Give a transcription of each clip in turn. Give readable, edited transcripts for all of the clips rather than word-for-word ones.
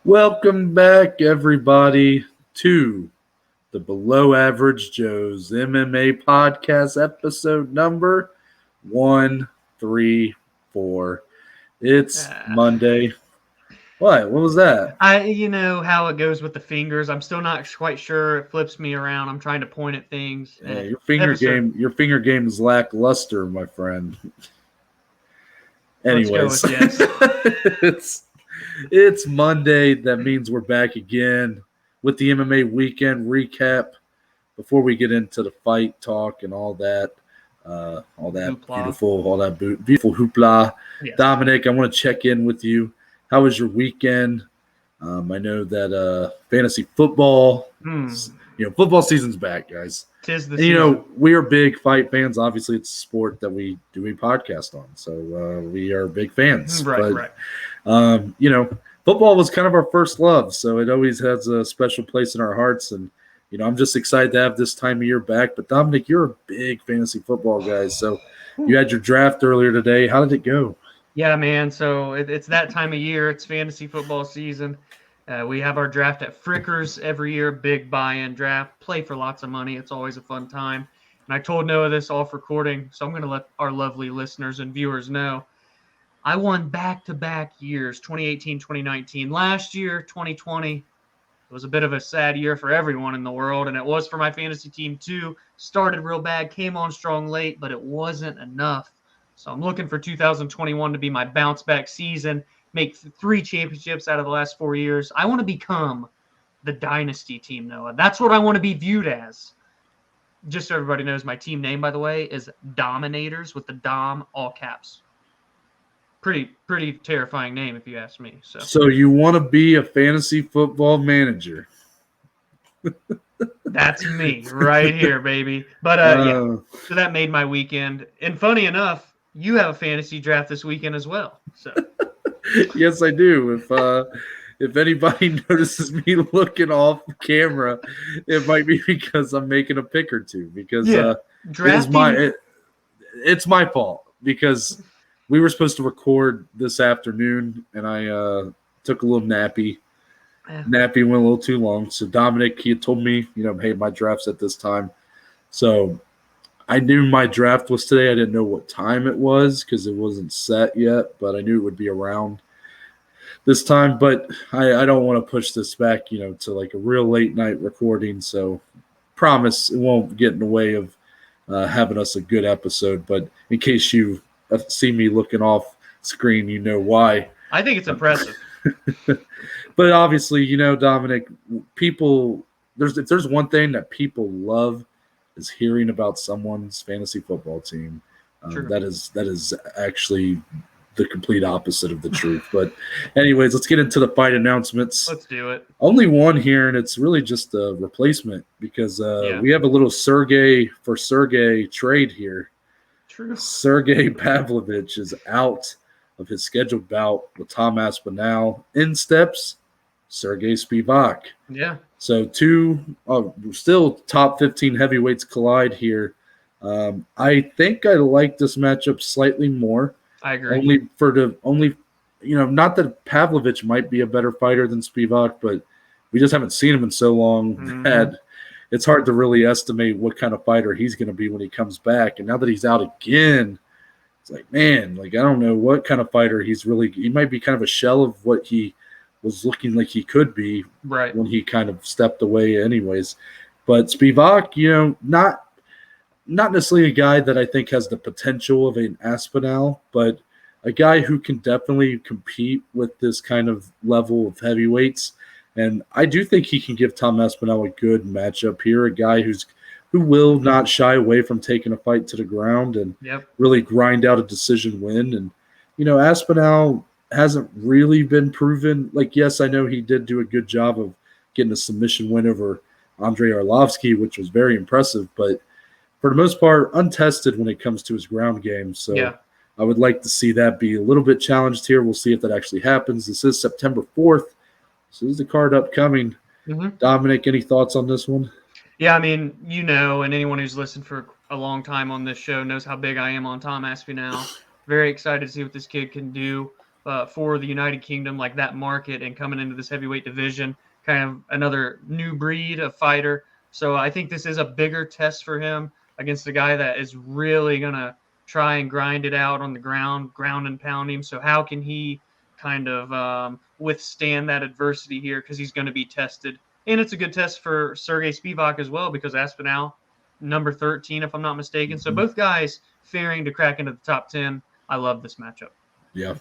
Welcome back, everybody, to the Below Average Joe's MMA podcast, episode number 134. It's Monday. What was that? You know how it goes with the fingers. I'm still not quite sure. It flips me around. I'm trying to point at things. Yeah, your finger game is lackluster, my friend. Anyways, let's go with yes. It's Monday. That means we're back again with the MMA Weekend Recap. Before we get into the fight talk and all that beautiful hoopla, yes. Dominic, I want to check in with you. How was your weekend? I know that fantasy football, football season's back, guys. 'Tis the season. We are big fight fans. Obviously, it's a sport that we do a podcast on, so we are big fans. Right. Football was kind of our first love, so it always has a special place in our hearts. And I'm just excited to have this time of year back. But Dominic, you're a big fantasy football guy, so you had your draft earlier today. How did it go? Yeah, man. So it's that time of year. It's fantasy football season. We have our draft at Frickers every year, big buy-in draft. Play for lots of money. It's always a fun time. And I told Noah this off recording, so I'm going to let our lovely listeners and viewers know. I won back-to-back years, 2018, 2019. Last year, 2020, it was a bit of a sad year for everyone in the world, and it was for my fantasy team too. Started real bad, came on strong late, but it wasn't enough. So I'm looking for 2021 to be my bounce-back season, make 3 championships out of the last 4 years. I want to become the dynasty team, Noah. That's what I want to be viewed as. Just so everybody knows, my team name, by the way, is Dominators with the Dom, all caps. Pretty terrifying name, if you ask me. So you want to be a fantasy football manager? That's me right here, baby. But so that made my weekend. And funny enough, you have a fantasy draft this weekend as well. So yes, I do. If anybody notices me looking off camera, it might be because I'm making a pick or two. Because it's my fault. Because we were supposed to record this afternoon, and I took a little nappy. Nappy went a little too long. So Dominic, he had told me, hey, my draft's at this time. So I knew my draft was today. I didn't know what time it was because it wasn't set yet, but I knew it would be around this time. But I don't want to push this back, to like a real late night recording. So promise it won't get in the way of having us a good episode. But in case you see me looking off screen, you know why. I think it's impressive. But obviously, Dominic, if there's one thing that people love is hearing about someone's fantasy football team. That is actually the complete opposite of the truth. But anyways, let's get into the fight announcements. Let's do it. Only one here, and it's really just a replacement because we have a little Sergei trade here. True. Sergei Pavlovich is out of his scheduled bout with Tom Aspinall. In steps Serghei Spivac. Yeah. So two still top 15 heavyweights collide here. I think I like this matchup slightly more. I agree. Not that Pavlovich might be a better fighter than Spivac, but we just haven't seen him in so long that it's hard to really estimate what kind of fighter he's going to be when he comes back. And now that he's out again, it's like, man, I don't know what kind of fighter he might be kind of a shell of what he was looking like he could be when he kind of stepped away anyways. But Spivac, not necessarily a guy that I think has the potential of an Aspinall, but a guy who can definitely compete with this kind of level of heavyweights. And I do think he can give Tom Aspinall a good matchup here, a guy who will not shy away from taking a fight to the ground and really grind out a decision win. And, Aspinall hasn't really been proven. Yes, I know he did do a good job of getting a submission win over Andrei Arlovsky, which was very impressive, but for the most part, untested when it comes to his ground game. So I would like to see that be a little bit challenged here. We'll see if that actually happens. This is September 4th. So this is the card upcoming. Dominic, any thoughts on this one? Yeah, I mean, and anyone who's listened for a long time on this show knows how big I am on Tom Aspinall. Very excited to see what this kid can do. for the United Kingdom, like that market, and coming into this heavyweight division, kind of another new breed of fighter. So I think this is a bigger test for him against a guy that is really going to try and grind it out on the ground and pound him. So how can he kind of withstand that adversity here, because he's going to be tested. And it's a good test for Serghei Spivac as well, because Aspinall, number 13, if I'm not mistaken. So both guys fearing to crack into the top 10. I love this matchup. Yeah.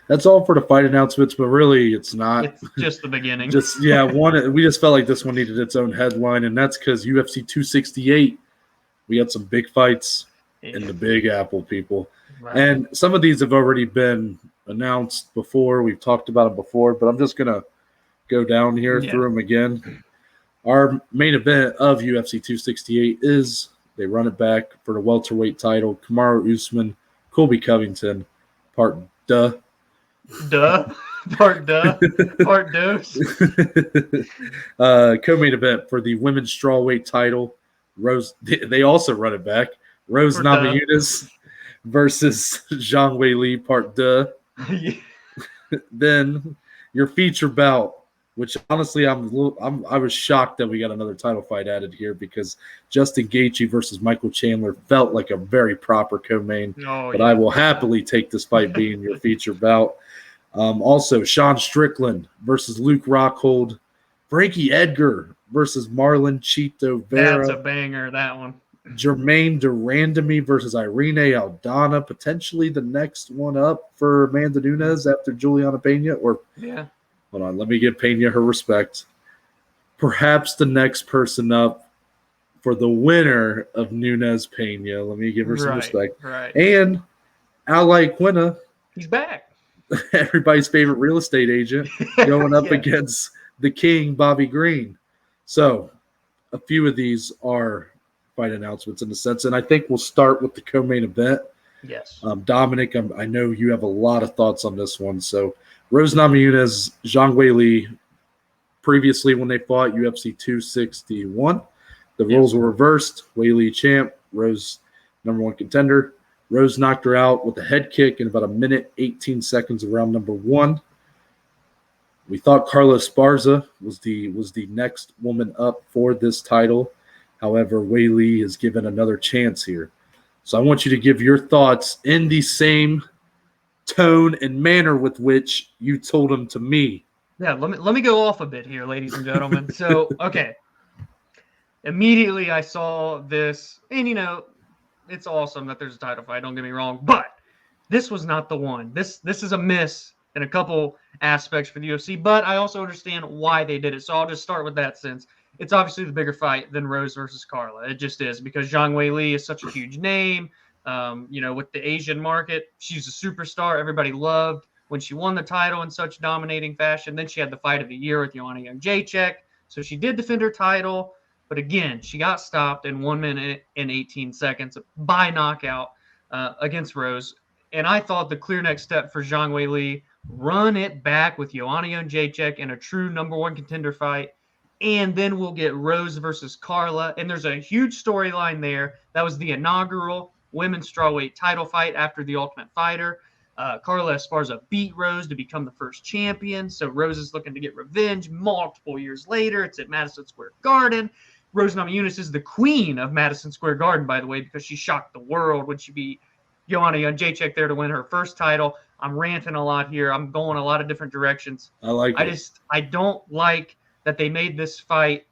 That's all for the fight announcements, but really it's not. It's just the beginning. We just felt like this one needed its own headline, and that's because UFC 268, we had some big fights in the Big Apple, people. Right. And some of these have already been announced before. We've talked about them before, but I'm just going to go down here through them again. Our main event of UFC 268 is they run it back for the welterweight title. Kamaru Usman, Colby Covington, part duh. Part dose. Co-main event for the women's strawweight title. They also run it back. Rose Namajunas versus Zhang Weili, part duh. Then your feature bout, which honestly I was shocked that we got another title fight added here, because Justin Gaethje versus Michael Chandler felt like a very proper co-main. But I will happily take this fight being your feature bout. Also, Sean Strickland versus Luke Rockhold, Frankie Edgar versus Marlon Chito Vera. That's a banger, that one. Germaine de Randamie versus Irene Aldana, potentially the next one up for Amanda Nunes after Juliana Pena. Hold on, let me give Pena her respect. Perhaps the next person up for the winner of Nunes Pena. Let me give her some respect. Right. And Iaquinta, he's back. Everybody's favorite real estate agent, going up against the king, Bobby Green. So a few of these are fight announcements in a sense, and I think we'll start with the co-main event. Yes. Dominic, I know you have a lot of thoughts on this one. So Rose Namajunas, Zhang Weili, previously when they fought UFC 261, the roles were reversed. Weili champ, Rose number one contender. Rose knocked her out with a head kick in about a minute, 18 seconds of round number one. We thought Carla Esparza was the next woman up for this title. However, Weili is given another chance here. So I want you to give your thoughts in the same tone and manner with which you told them to me. Yeah, let me go off a bit here, ladies and gentlemen. So, okay. Immediately I saw this, and it's awesome that there's a title fight, don't get me wrong, but this was not the one. This is a miss in a couple aspects for the UFC, but I also understand why they did it. So I'll just start with that, since it's obviously the bigger fight than Rose versus Carla. It just is, because Zhang Weili is such a huge name. With the Asian market, she's a superstar. Everybody loved when she won the title in such dominating fashion. Then she had the fight of the year with Joanna Jędrzejczyk. So she did defend her title, but again, she got stopped in 1 minute and 18 seconds by knockout against Rose. And I thought the clear next step for Zhang Weili, run it back with Joanna Jędrzejczyk in a true number one contender fight. And then we'll get Rose versus Carla. And there's a huge storyline there. That was the inaugural women's strawweight title fight after the Ultimate Fighter. Carla Esparza beat Rose to become the first champion. So Rose is looking to get revenge multiple years later. It's at Madison Square Garden. Rose Namajunas is the queen of Madison Square Garden, by the way, because she shocked the world when she beat Joanna Jędrzejczyk there to win her first title. I'm ranting a lot here. I'm going a lot of different directions. I don't like that they made this fight,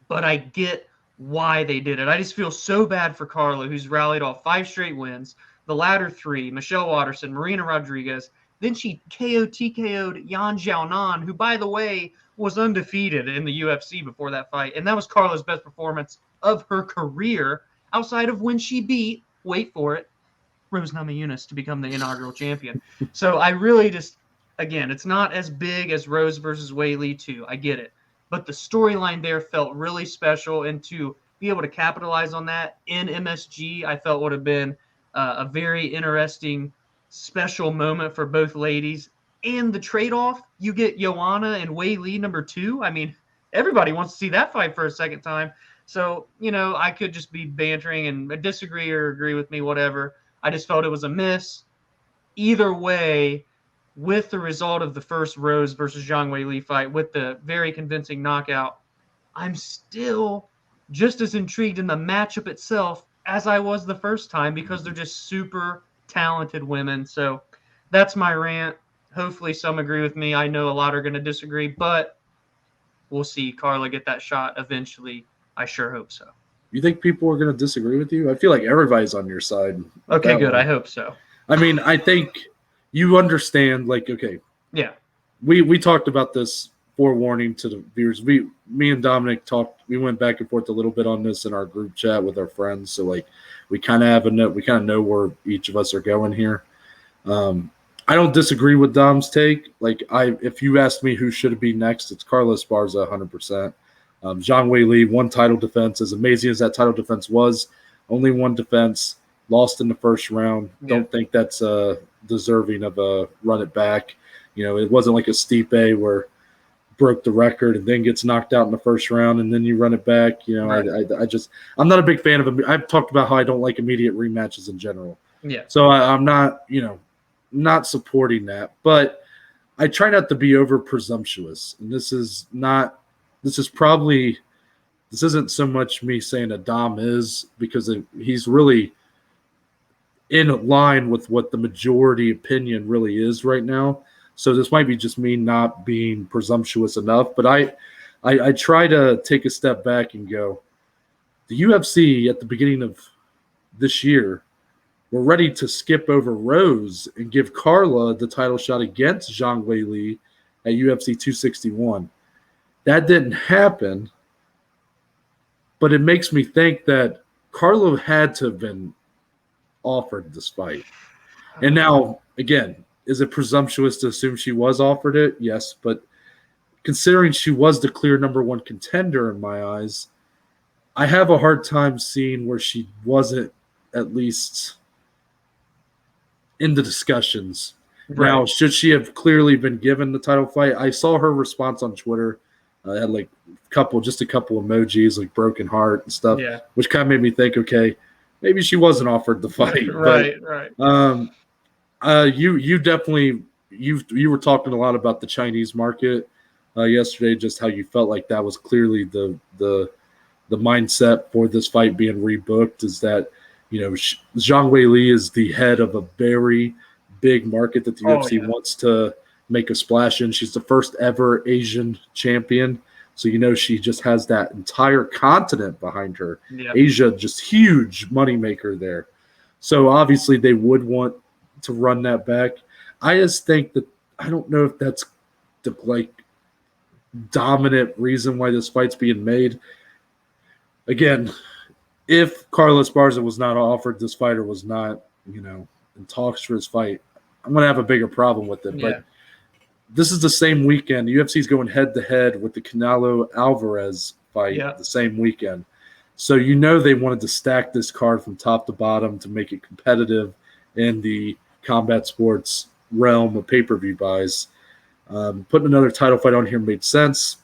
but I get why they did it. I just feel so bad for Carla, who's rallied off 5 straight wins, the latter 3, Michelle Watterson, Marina Rodriguez. Then she TKO'd Yan Xiaonan, who, by the way, was undefeated in the UFC before that fight. And that was Carla's best performance of her career, outside of when she beat, wait for it, Rose Namajunas to become the inaugural champion. So I really just, again, it's not as big as Rose versus Weili 2. I get it. But the storyline there felt really special, and to be able to capitalize on that in MSG, I felt would have been a very interesting, special moment for both ladies. And the trade-off, you get Joanna and Weili number 2. I mean, everybody wants to see that fight for a second time. So, I could just be bantering and disagree or agree with me, whatever. I just felt it was a miss. Either way, with the result of the first Rose versus Zhang Weili fight, with the very convincing knockout, I'm still just as intrigued in the matchup itself as I was the first time, because they're just super talented women. So that's my rant. Hopefully some agree with me. I know a lot are going to disagree, but we'll see Carla get that shot eventually. I sure hope so. You think people are going to disagree with you? I feel like everybody's on your side. Okay, good. I hope so. I mean, I think you understand, like, okay. Yeah. We talked about this, forewarning to the viewers. Me and Dominic talked. We went back and forth a little bit on this in our group chat with our friends. So like, we kind of know where each of us are going here. I don't disagree with Dom's take. Like, if you asked me who should be next, it's Carla Esparza, 100%. Zhang Weili, one title defense. As amazing as that title defense was, only one defense, lost in the first round. Yeah. Don't think that's deserving of a run it back. It wasn't like a Stipe where broke the record and then gets knocked out in the first round and then you run it back. Right. I'm not a big fan of them. I've talked about how I don't like immediate rematches in general. Yeah. So I'm not, not supporting that, but I try not to be over presumptuous. And this isn't so much me saying that Dom is, because he's really in line with what the majority opinion really is right now. So this might be just me not being presumptuous enough, but I try to take a step back and go, the UFC at the beginning of this year were ready to skip over Rose and give Carla the title shot against Zhang Weili at UFC 261. That didn't happen, but it makes me think that Carla had to have been offered this fight. And now, again, is it presumptuous to assume she was offered it? Yes, but considering she was the clear number one contender in my eyes, I have a hard time seeing where she wasn't at least in the discussions. Right. Now, should she have clearly been given the title fight? I saw her response on Twitter. I had like just a couple emojis, like broken heart and stuff, yeah, which kind of made me think, okay, maybe she wasn't offered the fight. Right. You definitely you were talking a lot about the Chinese market yesterday, just how you felt like that was clearly the mindset for this fight being rebooked, is that Zhang Weili is the head of a very big market that the UFC wants to make a splash in. She's the first ever Asian champion, so she just has that entire continent behind her. Yeah. Asia, just huge moneymaker there. So obviously they would want to run that back. I just think that I don't know if that's the dominant reason why this fight's being made. Again, if Carla Esparza was not offered this fight or was not, in talks for his fight, I'm going to have a bigger problem with it. Yeah. But this is the same weekend. The UFC is going head-to-head with the Canelo Alvarez fight the same weekend. So they wanted to stack this card from top to bottom to make it competitive in the combat sports realm of pay-per-view buys. Putting another title fight on here made sense.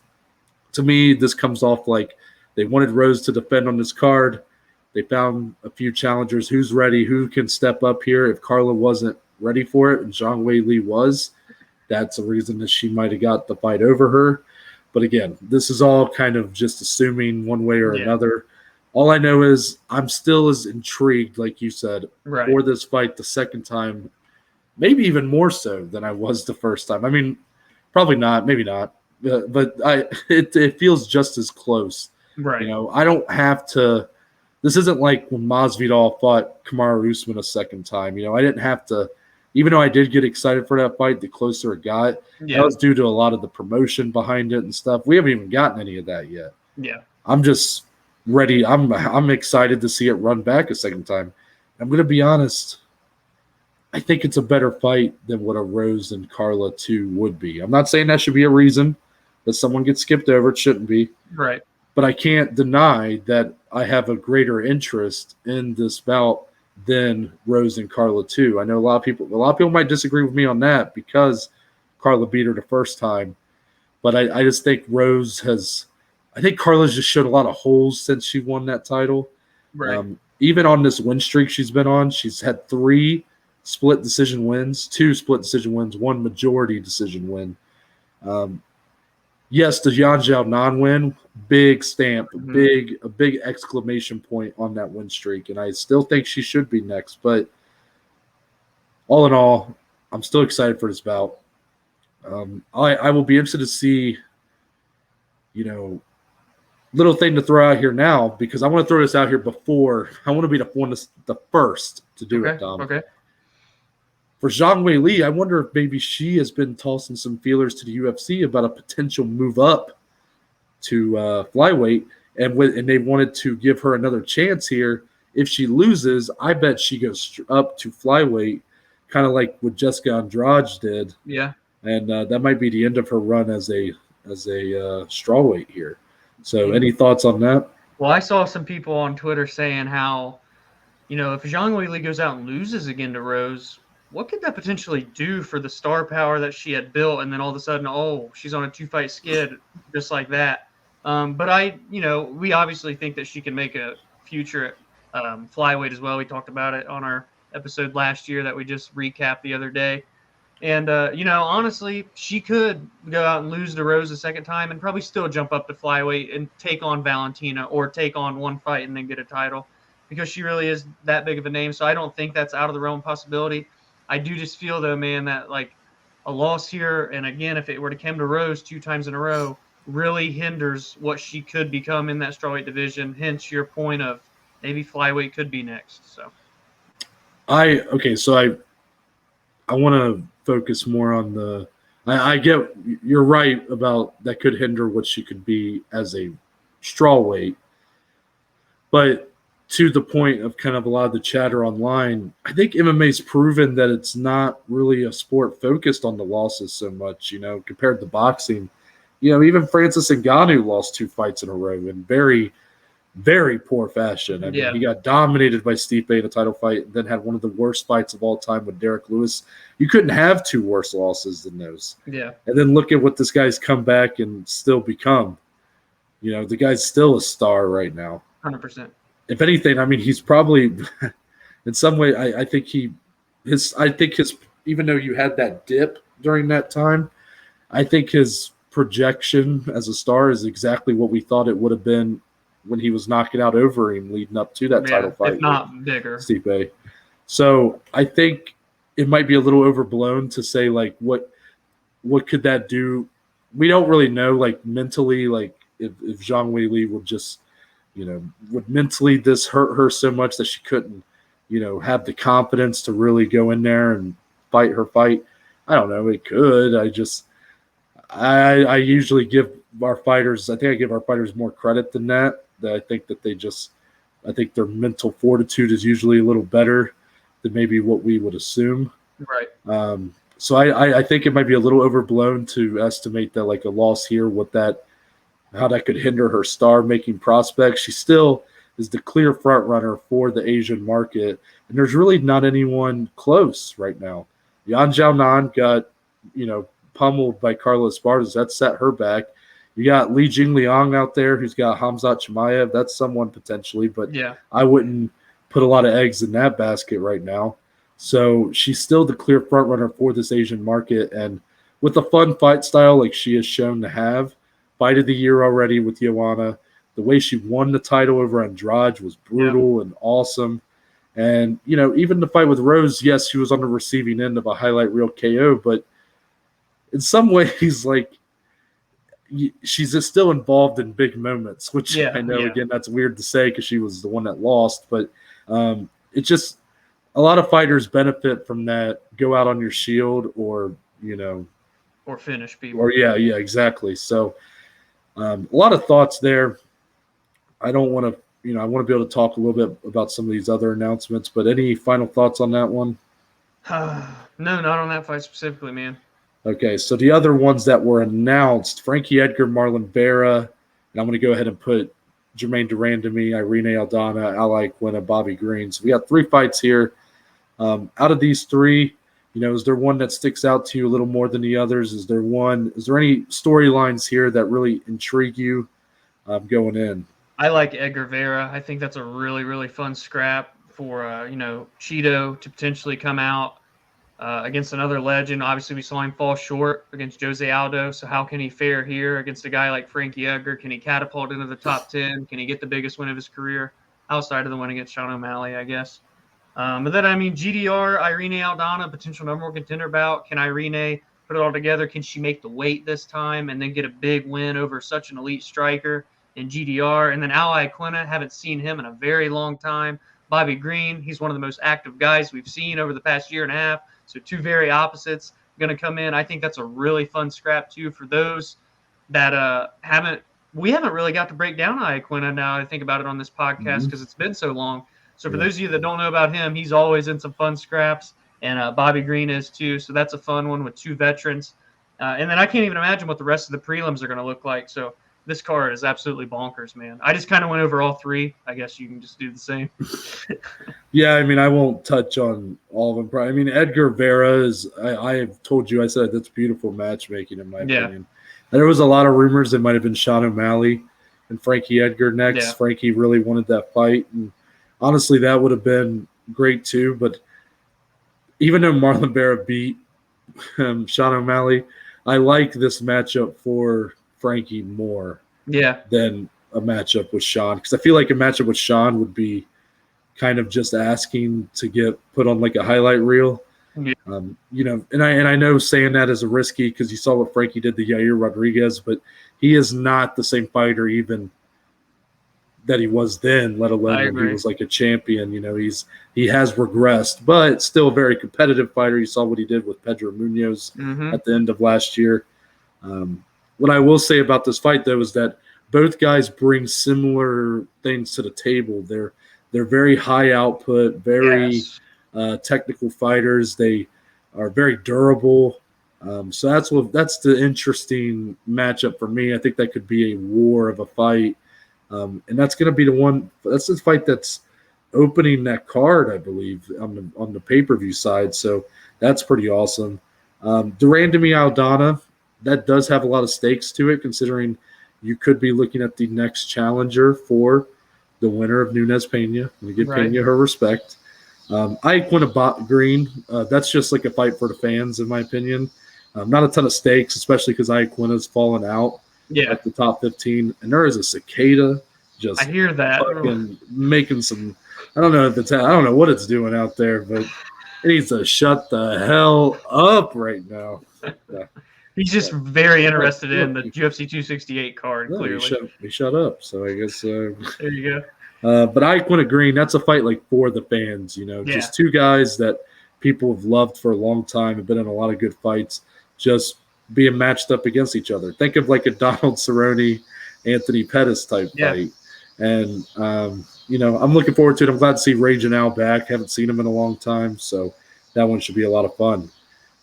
To me, this comes off like they wanted Rose to defend on this card. They found a few challengers. Who's ready? Who can step up here? If Carla wasn't ready for it and Zhang Weili was, that's a reason that she might have got the fight over her. But again, this is all kind of just assuming one way or another. All I know is I'm still as intrigued, like you said, for this fight the second time, maybe even more so than I was the first time. I mean, probably not, maybe not, but it feels just as close. Right. I don't have to. This isn't like when Masvidal fought Kamaru Usman a second time. I didn't have to. Even though I did get excited for that fight, the closer it got, that was due to a lot of the promotion behind it and stuff. We haven't even gotten any of that yet. Yeah. I'm just ready. I'm excited to see it run back a second time. I'm going to be honest. I think it's a better fight than what a Rose and Carla 2 would be. I'm not saying that should be a reason that someone gets skipped over. It shouldn't be. Right. But I can't deny that I have a greater interest in this bout than Rose and Carla 2. I know a lot of people might disagree with me on that because Carla beat her the first time. But I just think I think Carla's just showed a lot of holes since she won that title. Right. Even on this win streak she's been on, she's had 3 split decision wins, 2 split decision wins, 1 majority decision win. Yes, the Yan Xiaonan win, big stamp, a big exclamation point on that win streak, and I still think she should be next. But all in all, I'm still excited for this bout. I will be interested to see, little thing to throw out here now, because I want to throw this out here before. I want to be the first to do it, Dom. Okay. For Zhang Weili, I wonder if maybe she has been tossing some feelers to the UFC about a potential move up to flyweight, and they wanted to give her another chance here. If she loses, I bet she goes up to flyweight, kind of like what Jessica Andrade did. Yeah. And that might be the end of her run as a strawweight here. So any thoughts on that? Well, I saw some people on Twitter saying how, if Zhang Weili goes out and loses again to Rose, what could that potentially do for the star power that she had built? And then all of a sudden, she's on a 2-fight skid just like that. But we obviously think that she can make a future flyweight as well. We talked about it on our episode last year that we just recapped the other day. And, honestly, she could go out and lose to Rose a second time and probably still jump up to flyweight and take on Valentina, or take on one fight and then get a title, because she really is that big of a name. So I don't think that's out of the realm of possibility. I do just feel, though, man, that like a loss here, and again, if it were to come to Rose 2 times in a row, really hinders what she could become in that strawweight division. Hence your point of maybe flyweight could be next. So I want to focus more on the – I get – you're right about that could hinder what she could be as a strawweight. But to the point of kind of a lot of the chatter online, I think MMA's proven that it's not really a sport focused on the losses so much, compared to boxing. Even Francis Ngannou lost 2 fights in a row in very, very poor fashion. I mean, he got dominated by Stipe in a title fight, and then had one of the worst fights of all time with Derek Lewis. You couldn't have 2 worse losses than those. Yeah. And then look at what this guy's come back and still become. The guy's still a star right now. 100%. If anything, I mean, he's probably in some way. I think his even though you had that dip during that time, I think his projection as a star is exactly what we thought it would have been when he was knocking out Overeem leading up to that title fight. If not bigger. Stipe. So I think it might be a little overblown to say, like, what could that do? We don't really know, like, mentally, like, if Zhang Weili would just, would mentally this hurt her so much that she couldn't, have the confidence to really go in there and fight her fight. I don't know. It could. I usually give our fighters, I think I give our fighters more credit than that. I think that I think their mental fortitude is usually a little better than maybe what we would assume. Right. So I think it might be a little overblown to estimate that, like, a loss here, how that could hinder her star-making prospects. She still is the clear front runner for the Asian market, and there's really not anyone close right now. Yan Xiaonan got, pummeled by Carlos Esparza. That set her back. You got Li Jingliang out there who's got Khamzat Chimaev. That's someone potentially, but I wouldn't put a lot of eggs in that basket right now. So she's still the clear front runner for this Asian market, and with a fun fight style like she has shown to have, fight of the year already with Joanna. The way she won the title over Andrade was brutal and awesome. And, even the fight with Rose, yes, she was on the receiving end of a highlight reel KO, but in some ways, like, she's just still involved in big moments, which I know, again, that's weird to say because she was the one that lost, but it's just a lot of fighters benefit from that, go out on your shield or finish people. Or, exactly. So, a lot of thoughts there. I don't want to, I want to be able to talk a little bit about some of these other announcements, but any final thoughts on that one? No, not on that fight specifically, man. Okay, so the other ones that were announced, Frankie, Edgar, Marlon, Vera, and I'm going to go ahead and put Germaine de Randamie, Irene, Aldana, Iaquinta, Bobby Green. So we got 3 fights here. Out of these 3, is there one that sticks out to you a little more than the others? Is there any storylines here that really intrigue you going in? I like Edgar Vera. I think that's a really, really fun scrap. for Cheeto to potentially come out against another legend. Obviously, we saw him fall short against Jose Aldo. So how can he fare here against a guy like Frankie Edgar? Can he catapult into the top 10? Can he get the biggest win of his career outside of the win against Sean O'Malley, I guess? But then, GDR, Irene Aldana, potential number one contender bout. Can Irene put it all together? Can she make the weight this time and then get a big win over such an elite striker in GDR? And then Iaquinta, haven't seen him in a very long time. Bobby Green, he's one of the most active guys we've seen over the past year and a half. So two very opposites going to come in. I think that's a really fun scrap, too, for those that we haven't really got to break down Iaquinta now I think about it on this podcast because it's been so long. So for those of you that don't know about him, he's always in some fun scraps, and Bobby Green is too. So that's a fun one with two veterans. And then I can't even imagine what the rest of the prelims are going to look like. So this card is absolutely bonkers, man. I just kind of went over all three. I guess you can just do the same. Yeah, I won't touch on all of them. Edgar Vera is – I have told you, I said that's beautiful matchmaking in my opinion. There was a lot of rumors it might have been Sean O'Malley and Frankie Edgar next. Yeah. Frankie really wanted that fight, and honestly, that would have been great too. But even though Marlon Vera beat Sean O'Malley, I like this matchup for Frankie more than a matchup with Sean. Because I feel like a matchup with Sean would be kind of just asking to get put on like a highlight reel. Yeah. And I know saying that is a risky because you saw what Frankie did to Yair Rodriguez, but he is not the same fighter even that he was then, let alone when he was like a champion. He has regressed, but still a very competitive fighter. You saw what he did with Pedro Munoz at the end of last year. What I will say about this fight, though, is that both guys bring similar things to the table. They're very high output, very technical fighters. They are very durable. So that's the interesting matchup for me. I think that could be a war of a fight. And that's going to be that's the fight that's opening that card, I believe, on the pay-per-view side. So that's pretty awesome. The Randamie Aldana, that does have a lot of stakes to it, considering you could be looking at the next challenger for the winner of Nunes Pena. We give Pena her respect. Iaquinta Green, that's just like a fight for the fans, in my opinion. Not a ton of stakes, especially because Iaquinta's fallen out at the top 15. And there is a cicada just I hear that making some. I don't know what it's doing out there, but it needs to shut the hell up right now. He's just very interested in the UFC 268 card. No, clearly, he shut up. So I guess there you go. But Iaquinta Green, that's a fight like for the fans, just two guys that people have loved for a long time, have been in a lot of good fights, just being matched up against each other. Think of like a Donald Cerrone, Anthony Pettis type fight. And, I'm looking forward to it. I'm glad to see Rage and Al back. Haven't seen him in a long time, so that one should be a lot of fun.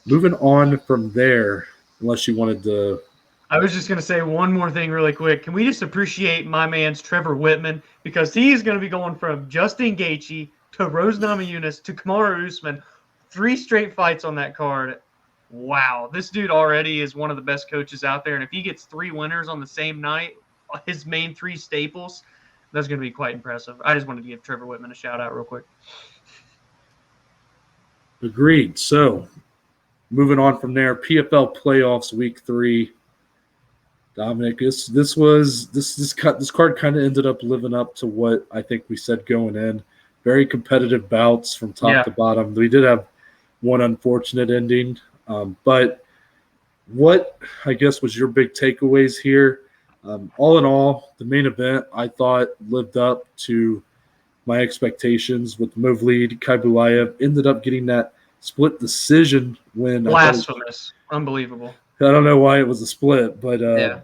Moving on from there, unless you wanted to – I was just going to say one more thing really quick. Can we just appreciate my man's Trevor Whitman, because he's going to be going from Justin Gaethje to Rose Namajunas to Kamaru Usman, 3 straight fights on that card. Wow, this dude already is one of the best coaches out there, and if he gets 3 winners on the same night, his main 3 staples, that's going to be quite impressive. I just wanted to give Trevor Whitman a shout-out real quick. Agreed. So, moving on from there, PFL playoffs week 3. Dominic, this card kind of ended up living up to what I think we said going in. Very competitive bouts from top to bottom. We did have one unfortunate ending, but what I guess was your big takeaways here? All in all, the main event I thought lived up to my expectations with Movlid Khaibulaev. Ended up getting that split decision win. Blasphemous. Unbelievable. I don't know why it was a split, but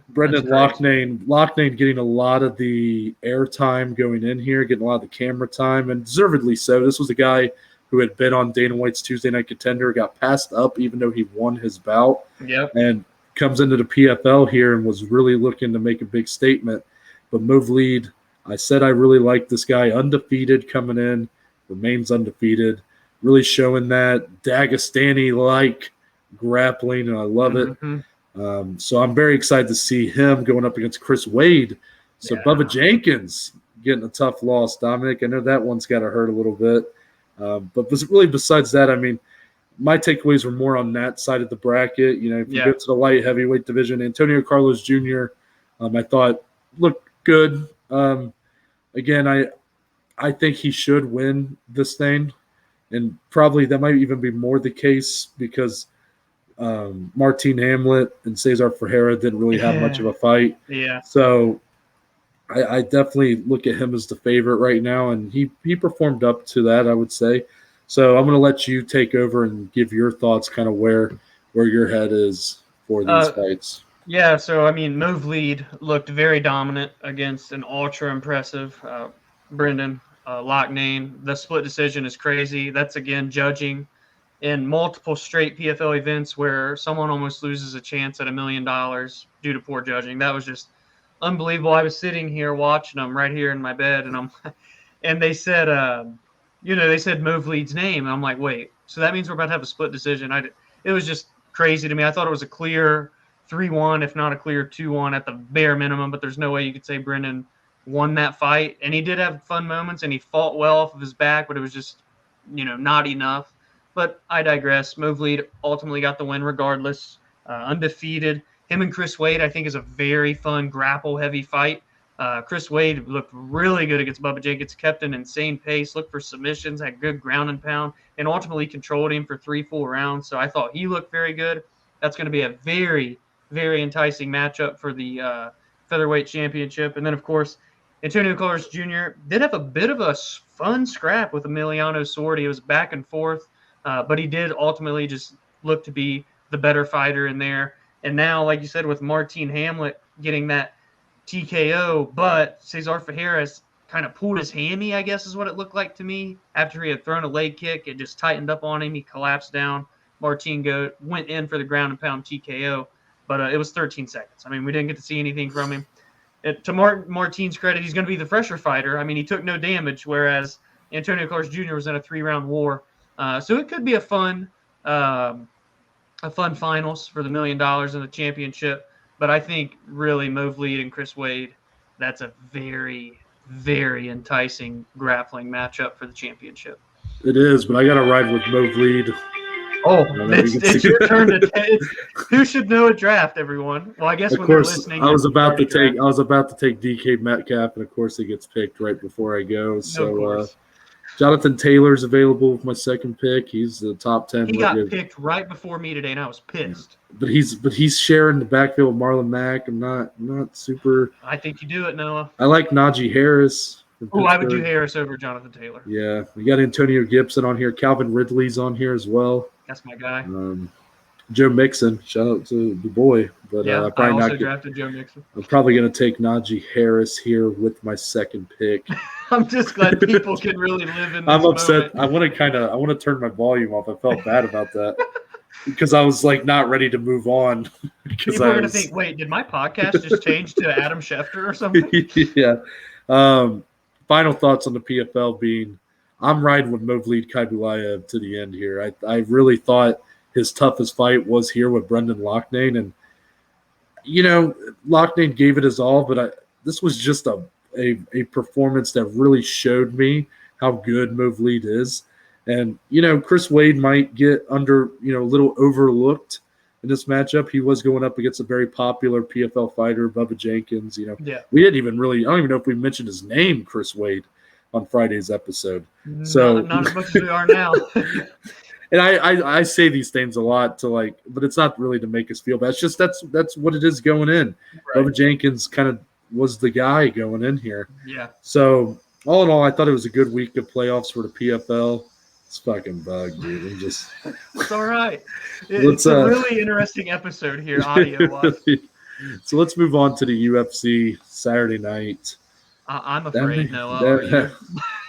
Brendan Loughnane getting a lot of the airtime going in here, getting a lot of the camera time, and deservedly so. This was a guy who had been on Dana White's Tuesday Night Contender, got passed up even though he won his bout, and comes into the PFL here and was really looking to make a big statement. But Movlid, I said I really like this guy, undefeated coming in, remains undefeated, really showing that Dagestani-like grappling, and I love it. So I'm very excited to see him going up against Chris Wade. So Bubba Jenkins getting a tough loss. Dominic, I know that one's got to hurt a little bit. But really besides that, I mean, my takeaways were more on that side of the bracket. You know, if you go to the light heavyweight division, Antonio Carlos Jr., I thought looked good. Again, I think he should win this thing. And probably that might even be more the case because Martin Hamlet and Cesar Ferreira didn't really have much of a fight. Yeah. So I definitely look at him as the favorite right now, and he performed up to that, I would say. So I'm going to let you take over and give your thoughts, kind of where your head is for these fights. Yeah, so I mean, Movlead looked very dominant against an ultra impressive Brendan Loughnane. The split decision is crazy. That's again judging in multiple straight PFL events where someone almost loses a chance at $1 million due to poor judging. That was just unbelievable. I was sitting here watching them right here in my bed, and they said, they said Movlead's name, and I'm like, wait, so that means we're about to have a split decision? It was just crazy to me. I thought it was a clear 3-1, if not a clear 2-1 at the bare minimum, but there's no way you could say Brendan won that fight. And he did have fun moments, and he fought well off of his back, but it was just, not enough. But I digress. Movlead ultimately got the win regardless, undefeated. Him and Chris Wade, I think, is a very fun grapple-heavy fight. Chris Wade looked really good against Bubba Jenkins, kept an insane pace, looked for submissions, had good ground and pound, and ultimately controlled him for 3 full rounds. So I thought he looked very good. That's going to be a very, very enticing matchup for the featherweight championship. And then, of course, Antonio Carlos Jr. did have a bit of a fun scrap with Emiliano Sordi. It was back and forth, but he did ultimately just look to be the better fighter in there. And now, like you said, with Martin Hamlet getting that TKO, but Cesar Ferreira kind of pulled his hammy, I guess is what it looked like to me. After he had thrown a leg kick, it just tightened up on him. He collapsed down. Martin went in for the ground and pound TKO, but it was 13 seconds. I mean, we didn't get to see anything from him. To Martin's credit, he's going to be the fresher fighter. I mean, he took no damage, whereas Antonio Carlos Jr. was in a 3-round war. So it could be a fun finals for the $1 million in the championship. But I think really Movlead and Chris Wade, that's a very, very enticing grappling matchup for the championship. It is, but I got to ride with Movlead. Oh, it's your turn to take. Who should know a draft, everyone? Well, I guess when they're listening. I was about to take DK Metcalf, and of course he gets picked right before I go. So Jonathan Taylor's available with my second pick. He's the top 10. He got picked right before me today, and I was pissed. But he's sharing the backfield with Marlon Mack. I'm not super. I think you do it, Noah. I like Najee Harris. Oh, I would do Harris over Jonathan Taylor. Yeah, we got Antonio Gibson on here. Calvin Ridley's on here as well. That's my guy. Joe Mixon, shout out to the boy. But yeah, I also drafted Joe Mixon. I'm probably going to take Najee Harris here with my second pick. I'm just glad people can really live in this I'm upset. moment. I want to turn my volume off. I felt bad about that because I was like not ready to move on. People are going to think, wait, did my podcast just change to Adam Schefter or something? Yeah. Final thoughts on the PFL being I'm riding with Movlead Khaibulaev to the end here. I really thought his toughest fight was here with Brendan Loughnane. And, Loughnane gave it his all, but this was just a performance that really showed me how good Movlead is. And, Chris Wade might get a little overlooked in this matchup. He was going up against a very popular PFL fighter, Bubba Jenkins. Yeah. We didn't even I don't even know if we mentioned his name, Chris Wade, on Friday's episode. So not as much as we are now. And I say these things a lot but it's not really to make us feel bad. It's just that's what it is going in. Right. Bubba Jenkins kind of was the guy going in here. Yeah. So all in all, I thought it was a good week of playoffs for the PFL. It's fucking bug, dude. It's all right. It's a really interesting episode here, audio-wise. So let's move on to the UFC Saturday night. I'm afraid, Noah.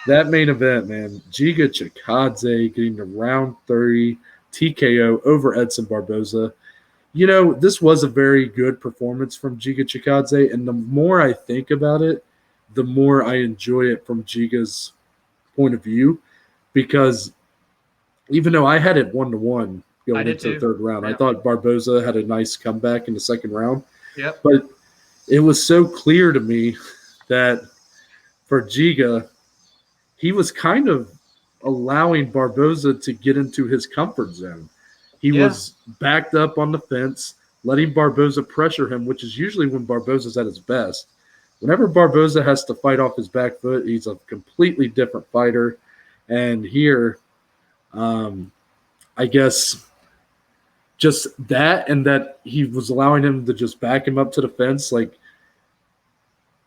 That main event, man. Giga Chikadze getting to round 30 TKO over Edson Barboza. This was a very good performance from Giga Chikadze, and the more I think about it, the more I enjoy it from Giga's point of view, because even though I had it 1-1 going into the third round, I thought Barboza had a nice comeback in the second round. Yep. But it was so clear to me that for Giga, he was kind of allowing Barboza to get into his comfort zone. He was backed up on the fence, letting Barboza pressure him, which is usually when Barboza's at his best. Whenever Barboza has to fight off his back foot, he's a completely different fighter. And here, I guess just that and that he was allowing him to just back him up to the fence. Like,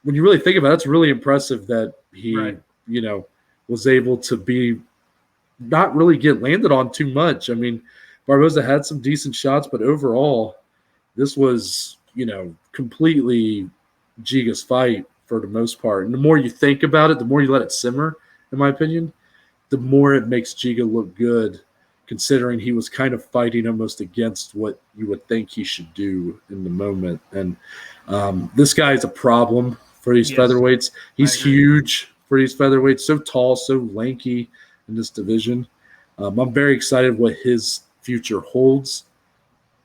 when you really think about it, it's really impressive that he, was able to not really get landed on too much. I mean, Barboza had some decent shots, but overall, this was, completely Giga's fight for the most part. And the more you think about it, the more you let it simmer, in my opinion, the more it makes Giga look good, considering he was kind of fighting almost against what you would think he should do in the moment. And this guy is a problem for these featherweights. He's huge for these featherweights, so tall, so lanky in this division. I'm very excited what his future holds.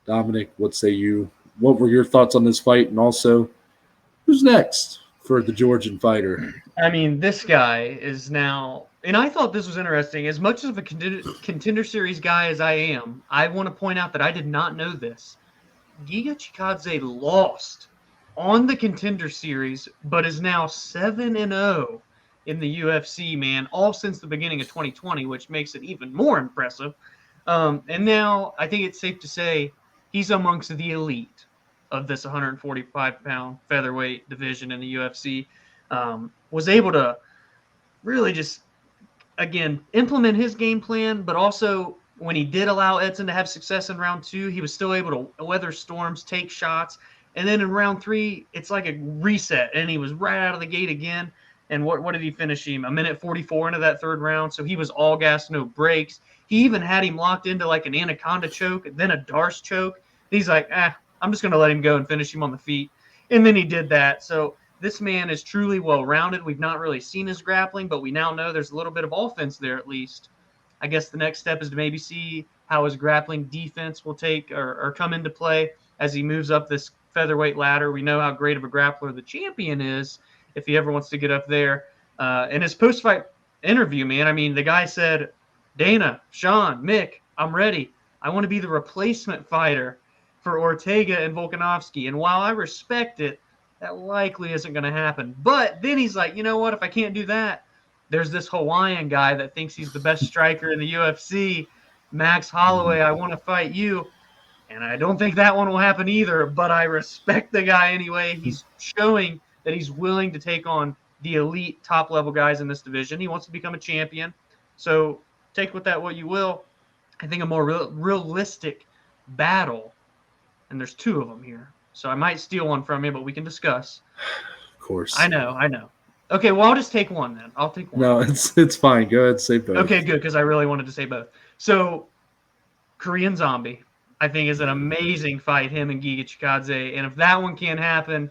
Dominic, what say you? What were your thoughts on this fight? And also, who's next for the Georgian fighter? I mean, this guy is now, and I thought this was interesting. As much of a contender series guy as I am, I want to point out that I did not know this. Giga Chikadze lost on the contender series, but is now 7-0 in the UFC, man, all since the beginning of 2020, which makes it even more impressive. And now I think it's safe to say he's amongst the elite of this 145-pound featherweight division in the UFC. Was able to really just, again, implement his game plan, but also when he did allow Edson to have success in round 2, he was still able to weather storms, take shots. And then in round 3, it's like a reset, and he was right out of the gate again. And what did he finish him? 1:44 into that third round. So he was all gas, no breaks. He even had him locked into like an anaconda choke, then a Darce choke. He's like, I'm just going to let him go and finish him on the feet. And then he did that. So this man is truly well-rounded. We've not really seen his grappling, but we now know there's a little bit of offense there at least. I guess the next step is to maybe see how his grappling defense will take or come into play as he moves up this featherweight ladder. We know how great of a grappler the champion is if he ever wants to get up there. In his post-fight interview, man, I mean, the guy said, Dana, Sean, Mick, I'm ready. I want to be the replacement fighter for Ortega and Volkanovski. And while I respect it, that likely isn't going to happen. But then he's like, you know what? If I can't do that, there's this Hawaiian guy that thinks he's the best striker in the UFC, Max Holloway. I want to fight you. And I don't think that one will happen either, but I respect the guy anyway. He's showing that he's willing to take on the elite top-level guys in this division. He wants to become a champion. So take with that what you will. I think a more realistic battle, and there's 2 of them here, so I might steal one from you, but we can discuss. Of course. I know. Okay, well, I'll just take one then. I'll take one. No, it's fine. Go ahead, say both. Okay, good, because I really wanted to say both. So, Korean Zombie, I think, is an amazing fight, him and Giga Chikadze, and if that one can't happen,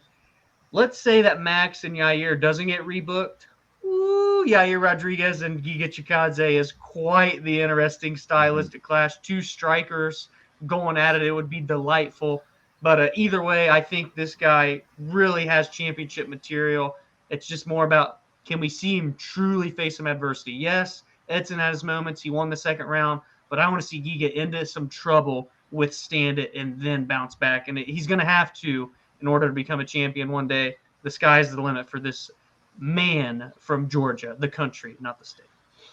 let's say that Max and Yair doesn't get rebooked. Ooh, Yair Rodriguez and Giga Chikadze is quite the interesting stylistic clash. 2 strikers going at it. It would be delightful. But either way, I think this guy really has championship material. It's just more about, can we see him truly face some adversity? Yes, Edson had his moments. He won the second round. But I want to see Giga into some trouble, withstand it, and then bounce back. And he's going to have to in order to become a champion one day. The sky's the limit for this man from Georgia, the country, not the state.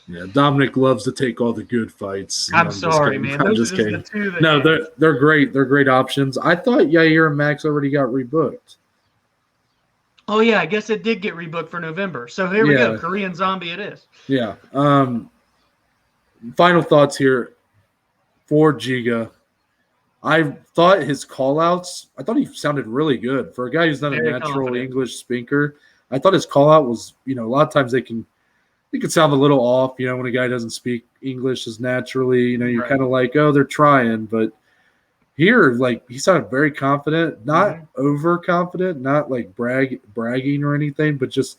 Yeah, Dominic loves to take all the good fights. I'm sorry, man. I'm just kidding. No, they're great. They're great options. I thought Yair and Max already got rebooked. Oh, yeah, I guess it did get rebooked for November. So here we go. Korean Zombie it is. Yeah. Final thoughts here for Giga. I thought his call-outs, I thought he sounded really good. For a guy who's not a natural English speaker, I thought his call-out was, a lot of times they can sound a little off, when a guy doesn't speak English as naturally. You're kind of like, oh, they're trying. But here, he sounded very confident, not overconfident, not like bragging or anything, but just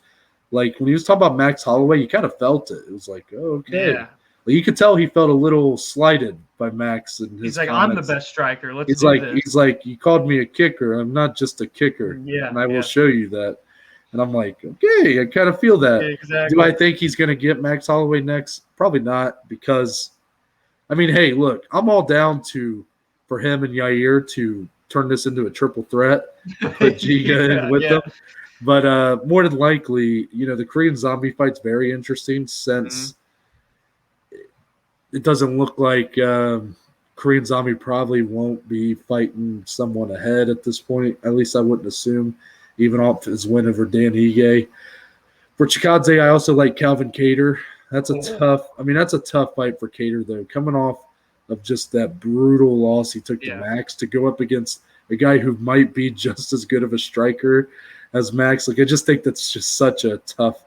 when he was talking about Max Holloway, you kind of felt it. It was like, oh, okay. Yeah. You could tell he felt a little slighted by Max. And he's like, comments. I'm the best striker. He's like, you called me a kicker. I'm not just a kicker. Yeah, and I will show you that. And I'm like, okay, I kind of feel that. Yeah, exactly. Do I think he's going to get Max Holloway next? Probably not, because, I mean, hey, look, I'm all down for him and Yair to turn this into a triple threat, put Giga in with them. But more than likely, the Korean Zombie fight's very interesting since it doesn't look like Korean Zombie probably won't be fighting someone ahead at this point. At least I wouldn't assume, even off his win over Dan Ige. For Chikadze, I also like Calvin Kattar. That's a tough fight for Kattar, though. Coming off of just that brutal loss he took to Max, to go up against a guy who might be just as good of a striker as Max. Like, I just think that's just such a tough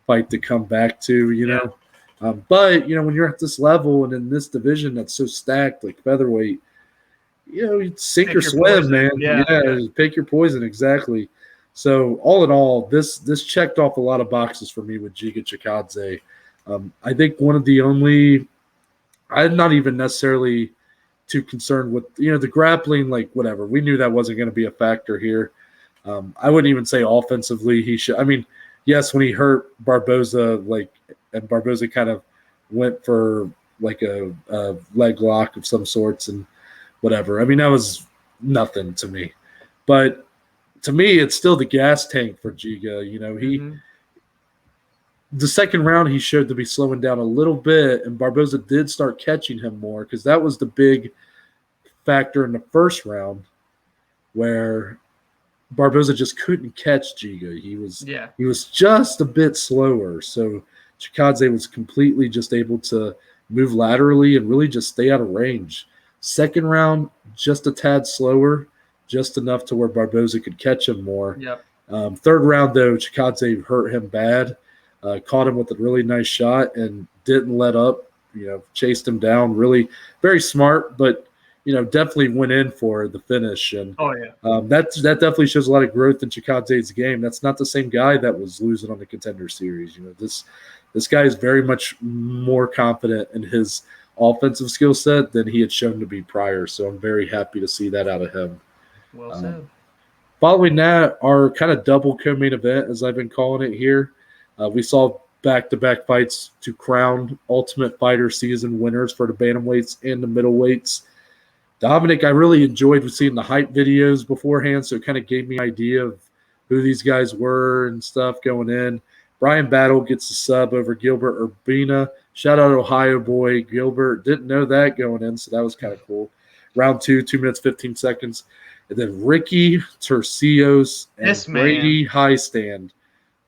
fight to come back to, know. But, when you're at this level and in this division that's so stacked, like featherweight, sink or swim, man. Pick your poison, exactly. So, all in all, this checked off a lot of boxes for me with Giga Chikadze. I think one of the only – I'm not even necessarily too concerned with, the grappling, like whatever. We knew that wasn't going to be a factor here. I wouldn't even say offensively he should – I mean, yes, when he hurt Barboza, and Barboza kind of went for like a leg lock of some sorts and whatever. I mean, that was nothing to me. But to me, it's still the gas tank for Giga. The second round, he showed to be slowing down a little bit, and Barboza did start catching him more, because that was the big factor in the first round where Barboza just couldn't catch Giga. He was just a bit slower. So Chikadze was completely just able to move laterally and really just stay out of range. Second round, just a tad slower, just enough to where Barboza could catch him more. Third round, though, Chikadze hurt him bad, caught him with a really nice shot and didn't let up, chased him down. Really very smart, but, definitely went in for the finish. And that definitely shows a lot of growth in Chikadze's game. That's not the same guy that was losing on the Contender Series. This guy is very much more confident in his offensive skill set than he had shown to be prior. So I'm very happy to see that out of him. Well said. Following that, our kind of double co-main event, as I've been calling it here, we saw back-to-back fights to crown Ultimate Fighter season winners for the bantamweights and the middleweights. Dominic, I really enjoyed seeing the hype videos beforehand, so it kind of gave me an idea of who these guys were and stuff going in. Brian Battle gets the sub over Gilbert Urbina. Shout out Ohio boy Gilbert. Didn't know that going in, so that was kind of cool. Round 2, 2 minutes, 15 seconds. And then Ricky Tercios and Brady Highstand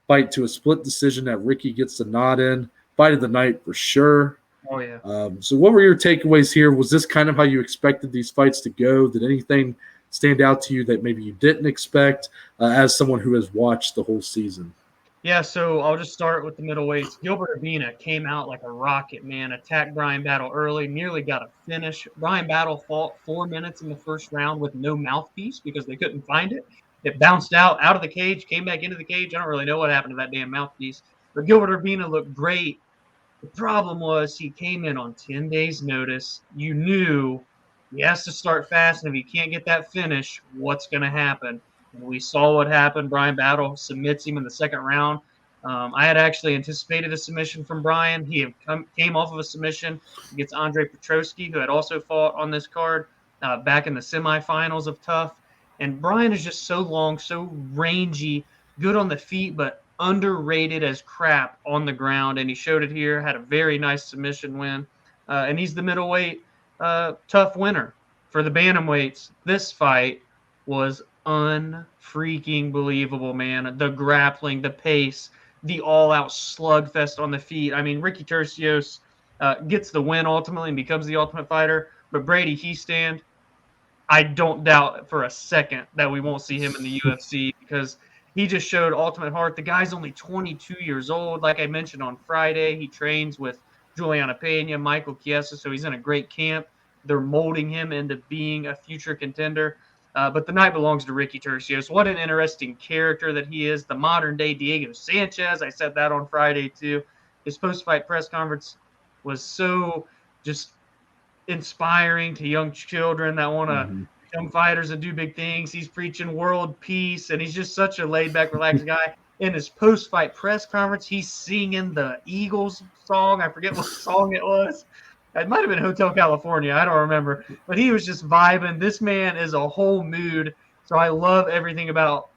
fight to a split decision that Ricky gets the nod in. Fight of the night for sure. Oh, yeah. So what were your takeaways here? Was this kind of how you expected these fights to go? Did anything stand out to you that maybe you didn't expect as someone who has watched the whole season? Yeah, so I'll just start with the middleweights. Gilbert Urbina came out like a rocket, man. Attacked Brian Battle early, nearly got a finish. Brian Battle fought 4 minutes in the first round with no mouthpiece because they couldn't find it. It bounced out of the cage, came back into the cage. I don't really know what happened to that damn mouthpiece. But Gilbert Urbina looked great. The problem was he came in on 10 days' notice. You knew he has to start fast, and if he can't get that finish, what's going to happen? And we saw what happened. Brian Battle submits him in the second round. I had actually anticipated a submission from Brian. He had came off of a submission against Andre Petrosky, who had also fought on this card back in the semifinals of Tough. And Brian is just so long, so rangy, good on the feet, but underrated as crap on the ground. And he showed it here, had a very nice submission win. And he's the middleweight Tough winner. For the bantamweights, this fight was unfreaking believable, man. The grappling, the pace, the all-out slugfest on the feet. I mean, Ricky Tercios gets the win ultimately and becomes the Ultimate Fighter. But Brady Highstand, I don't doubt for a second that we won't see him in the UFC because he just showed ultimate heart. The guy's only 22 years old. Like I mentioned on Friday, he trains with Juliana Pena, Michael Chiesa, so he's in a great camp. They're molding him into being a future contender. But the night belongs to Ricky Tercios. What an interesting character that he is. The modern-day Diego Sanchez. I said that on Friday, too. His post-fight press conference was so just inspiring to young children that want to become fighters and do big things. He's preaching world peace, and he's just such a laid-back, relaxed guy. in his post-fight press conference, he's singing the Eagles song. I forget what song it was. It might have been Hotel California. I don't remember. But he was just vibing. This man is a whole mood. So I love everything about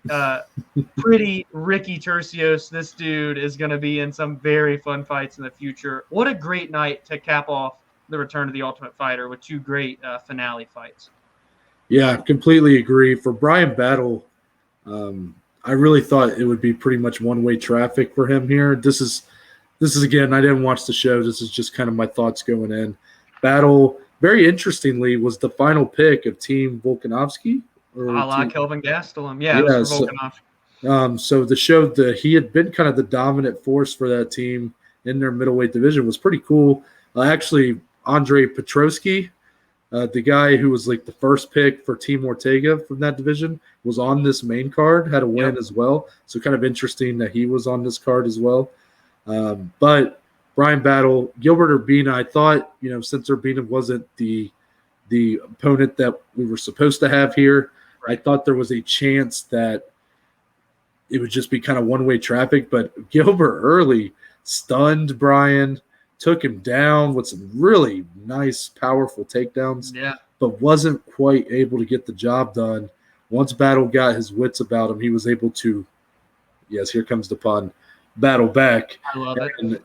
pretty Ricky Tercios. This dude is going to be in some very fun fights in the future. What a great night to cap off the return of the Ultimate Fighter with 2 great finale fights. Yeah, completely agree. For Brian Battle, I really thought it would be pretty much one-way traffic for him here. This is again, I didn't watch the show. This is just kind of my thoughts going in. Battle, very interestingly, was the final pick of Team Volkanovski. A la Kelvin Gastelum. Yeah, it was for Volkanovski. So the show that he had been kind of the dominant force for that team in their middleweight division was pretty cool. Actually, Andre Petrosky, the guy who was like the first pick for Team Ortega from that division, was on this main card, had a win as well. So kind of interesting that he was on this card as well. But Brian Battle, Gilbert Urbina, I thought, since Urbina wasn't the opponent that we were supposed to have here, I thought there was a chance that it would just be kind of one-way traffic. But Gilbert early stunned Brian, took him down with some really nice, powerful takedowns, but wasn't quite able to get the job done. Once Battle got his wits about him, he was able to, yes, here comes the pun, battle back. I love it. And,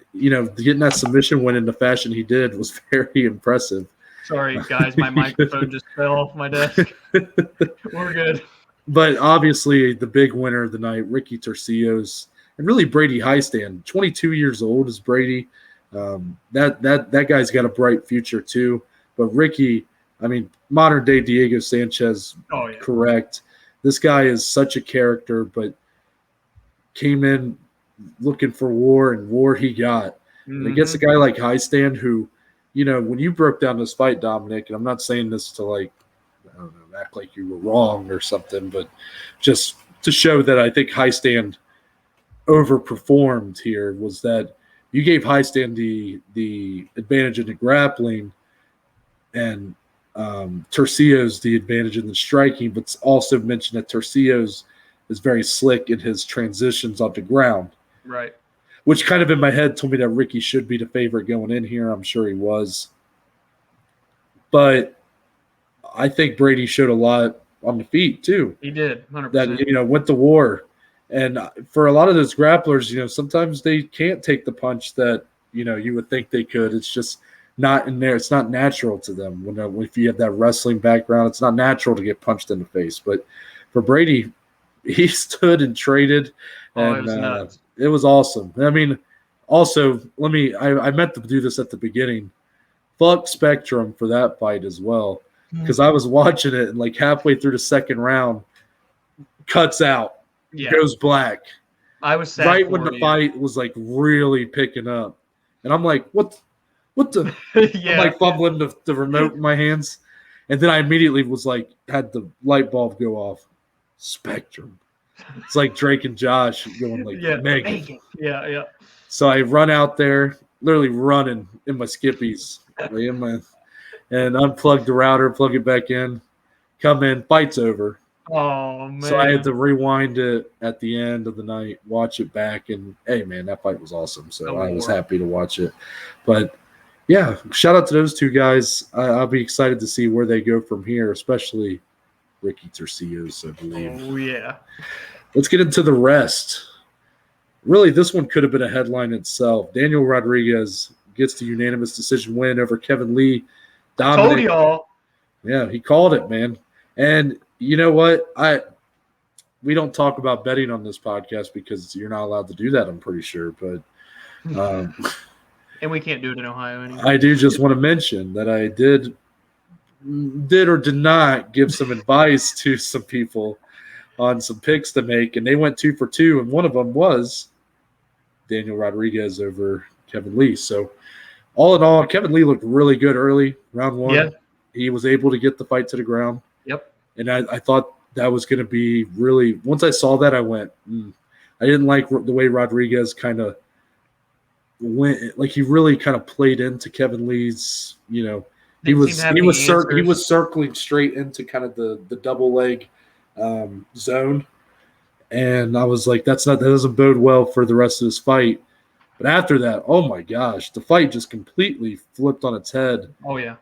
getting that submission win in the fashion he did was very impressive. Sorry, guys, my microphone just fell off my desk. We're good. But obviously, the big winner of the night, Ricky Tercios, and really Brady Highstand. 22 years old is Brady. That guy's got a bright future too. But Ricky, I mean, modern day Diego Sanchez, correct. This guy is such a character, but came in looking for war, and war he got. And against a guy like Highstand, who, when you broke down this fight, Dominic, and I'm not saying this to I don't know, act like you were wrong or something, but just to show that I think Highstand overperformed here, was that you gave Highstand the advantage in the grappling and Tercios the advantage in the striking, but also mentioned that Tercios is very slick in his transitions off the ground. Right. Which kind of in my head told me that Ricky should be the favorite going in here. I'm sure he was. But I think Brady showed a lot on the feet too. He did, 100%. That, went to war. And for a lot of those grapplers, sometimes they can't take the punch that, you would think they could. It's just not in there. It's not natural to them. If you have that wrestling background, it's not natural to get punched in the face. But for Brady, he stood and traded. And it was nuts. It was awesome. I mean, also, I meant to do this at the beginning. Fuck Spectrum for that fight as well. Because I was watching it, and halfway through the second round, cuts out, goes black. I was sad right when the fight was really picking up, and I'm like, what the? I'm fumbling the remote in my hands, and then I immediately was had the light bulb go off. Spectrum. It's like Drake and Josh going Megan. Yeah. So I run out there, literally running in my skippies, and unplug the router, plug it back in, come in, fight's over. Oh, man. So I had to rewind it at the end of the night, watch it back, and hey, man, that fight was awesome. So I was happy to watch it. But yeah, shout out to those two guys. I'll be excited to see where they go from here, especially Ricky Tercios, I believe. Oh, yeah. Let's get into the rest. Really, this one could have been a headline itself. Daniel Rodriguez gets the unanimous decision win over Kevin Lee. Dominic, told y'all. Yeah, he called it, man. And you know what? We don't talk about betting on this podcast because you're not allowed to do that, I'm pretty sure. But and we can't do it in Ohio anymore. I do just want to mention that I did or did not give some advice to some people on some picks to make, and they went 2 for 2, and one of them was Daniel Rodriguez over Kevin Lee. So all in all, Kevin Lee looked really good early, round 1. Yeah. He was able to get the fight to the ground. Yep. And I thought that was going to be really – once I saw that, I went, I didn't like the way Rodriguez kind of went – he really kind of played into Kevin Lee's, he was circling straight into kind of the double leg zone. And I was like, that doesn't bode well for the rest of this fight. But after that, oh my gosh, the fight just completely flipped on its head. Oh, yeah.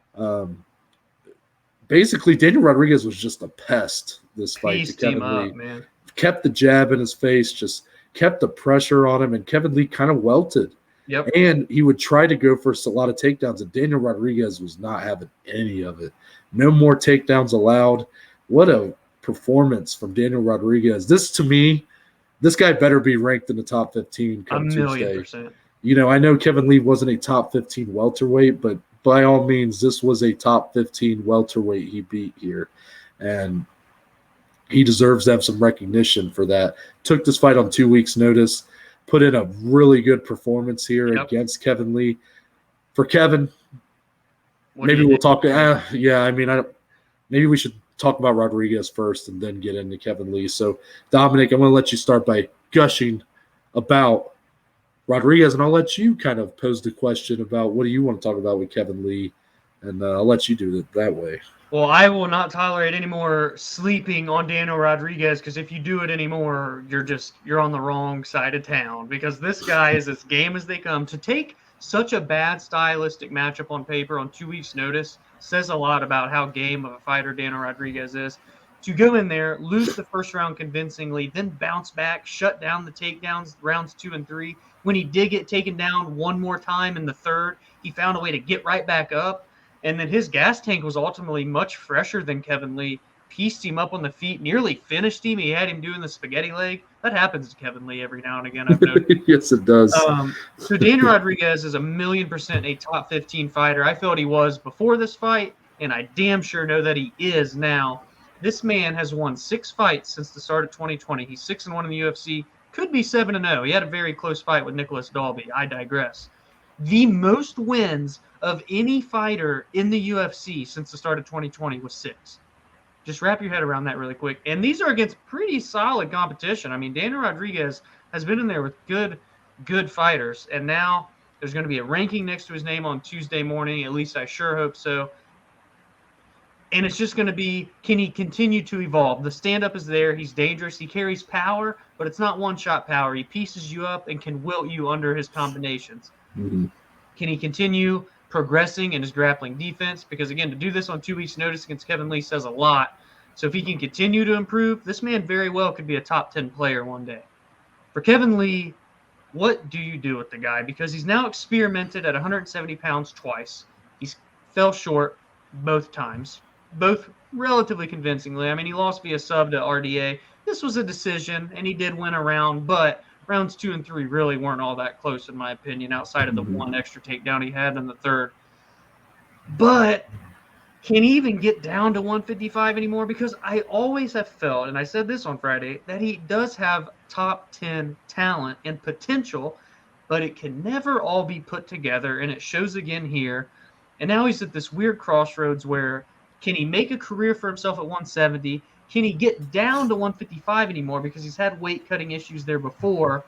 Basically, Daniel Rodriguez was just a pest this fight to Pieced him Kevin up, Lee. man. Kept the jab in his face, just kept the pressure on him, and Kevin Lee kind of welted. Yep. And he would try to go for a lot of takedowns, and Daniel Rodriguez was not having any of it. No more takedowns allowed. What a performance from Daniel Rodriguez. To me, this guy better be ranked in the top 15 come Tuesday. 1,000,000%. You know, I know Kevin Lee wasn't a top 15 welterweight, but by all means, this was a top 15 welterweight he beat here. And he deserves to have some recognition for that. Took this fight on 2 weeks' notice, put in a really good performance here against Kevin Lee. For Kevin, maybe we'll talk. Maybe we should talk about Rodriguez first and then get into Kevin Lee. So, Dominic, I'm going to let you start by gushing about Rodriguez, and I'll let you kind of pose the question about what do you want to talk about with Kevin Lee, and I'll let you do it that way. Well, I will not tolerate any more sleeping on Daniel Rodriguez, because if you do it anymore, you're on the wrong side of town, because this guy is as game as they come. To take such a bad stylistic matchup on paper on 2 weeks' notice says a lot about how game of a fighter Daniel Rodriguez is. To go in there, lose the first round convincingly, then bounce back, shut down the takedowns rounds 2 and 3. When he did get taken down one more time in the third, he found a way to get right back up. And then his gas tank was ultimately much fresher than Kevin Lee. Pieced him up on the feet, nearly finished him. He had him doing the spaghetti leg. That happens to Kevin Lee every now and again, I've noticed. Yes, it does. So Daniel Rodriguez is 1,000,000% a top 15 fighter. I felt he was before this fight, and I damn sure know that he is now. This man has won 6 fights since the start of 2020. He's 6-1 in the UFC. Could be 7-0. He had a very close fight with Nicholas Dalby. I digress. The most wins of any fighter in the UFC since the start of 2020 was 6. Just wrap your head around that really quick. And these are against pretty solid competition. I mean, Daniel Rodriguez has been in there with good fighters. And now there's going to be a ranking next to his name on Tuesday morning. At least I sure hope so. And it's just going to be, can he continue to evolve? The stand-up is there. He's dangerous. He carries power, but it's not one-shot power. He pieces you up and can wilt you under his combinations. Mm-hmm. Can he continue progressing in his grappling defense? Because, again, to do this on 2 weeks' notice against Kevin Lee says a lot. So if he can continue to improve, this man very well could be a top 10 player one day. For Kevin Lee, what do you do with the guy? Because he's now experimented at 170 pounds twice. He's fell short both times, both relatively convincingly. I mean, he lost via sub to RDA. This was a decision, and he did win a round, but rounds 2 and 3 really weren't all that close, in my opinion, outside of the one extra takedown he had in the third. But can he even get down to 155 anymore? Because I always have felt, and I said this on Friday, that he does have top 10 talent and potential, but it can never all be put together, and it shows again here. And now he's at this weird crossroads where, can he make a career for himself at 170? Can he get down to 155 anymore? Because he's had weight cutting issues there before.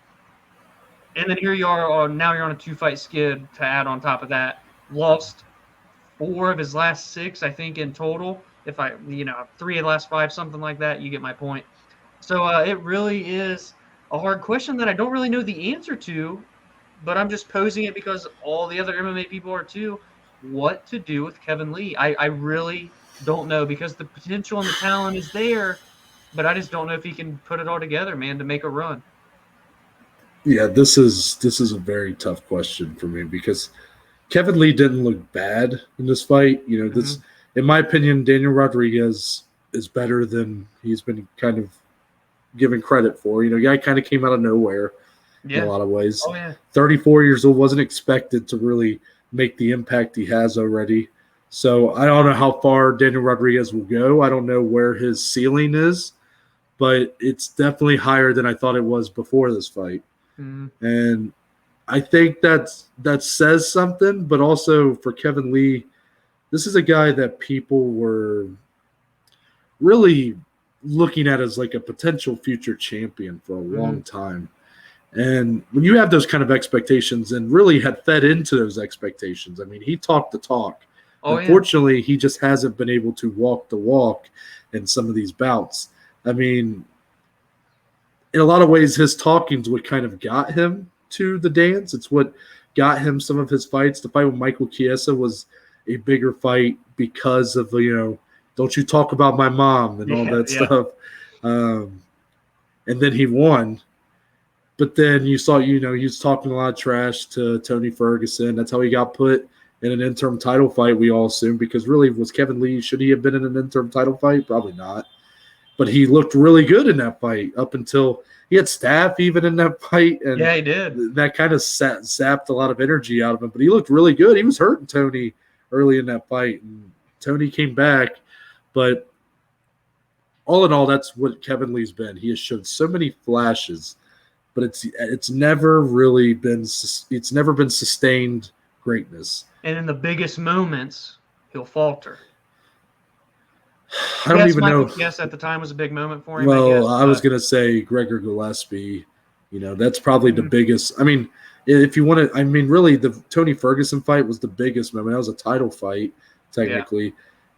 And then here you are, now you're on a 2-fight skid to add on top of that. Lost 4 of his last 6, I think, in total. 3 of the last 5, something like that. You get my point. So it really is a hard question that I don't really know the answer to, but I'm just posing it because all the other MMA people are too. What to do with Kevin Lee? I really don't know, because the potential and the talent is there, but I just don't know if he can put it all together, man, to make a run. Yeah, this is a very tough question for me, because Kevin Lee didn't look bad in this fight. In my opinion, Daniel Rodriguez is better than he's been kind of given credit for. Guy kind of came out of nowhere in a lot of ways. Oh, yeah. 34 years old, wasn't expected to really make the impact he has already. So I don't know how far Daniel Rodriguez will go. I don't know where his ceiling is, but it's definitely higher than I thought it was before this fight. Mm-hmm. And I think that says something, but also for Kevin Lee, this is a guy that people were really looking at as like a potential future champion for a long time. And when you have those kind of expectations and really had fed into those expectations, I mean, he talked the talk. Unfortunately, he just hasn't been able to walk the walk in some of these bouts. I mean, in a lot of ways, his talking's what kind of got him to the dance. It's what got him some of his fights. The fight with Michael Chiesa was a bigger fight because of, don't you talk about my mom and all that stuff. And then he won. But then you saw, he was talking a lot of trash to Tony Ferguson. That's how he got put in an interim title fight, we all assume, because really, was Kevin Lee, should he have been in an interim title fight? Probably not. But he looked really good in that fight up until he had staph even in that fight. And yeah, he did. That kind of zapped a lot of energy out of him. But he looked really good. He was hurting Tony early in that fight. And Tony came back. But all in all, that's what Kevin Lee's been. He has showed so many flashes, but it's never been sustained greatness. And in the biggest moments, he'll falter. I don't even know. Yes, at the time was a big moment for him. Well, I was going to say Gregor Gillespie. That's probably the biggest. I mean, if you want to, really, the Tony Ferguson fight was the biggest moment. That was a title fight, technically. Yeah.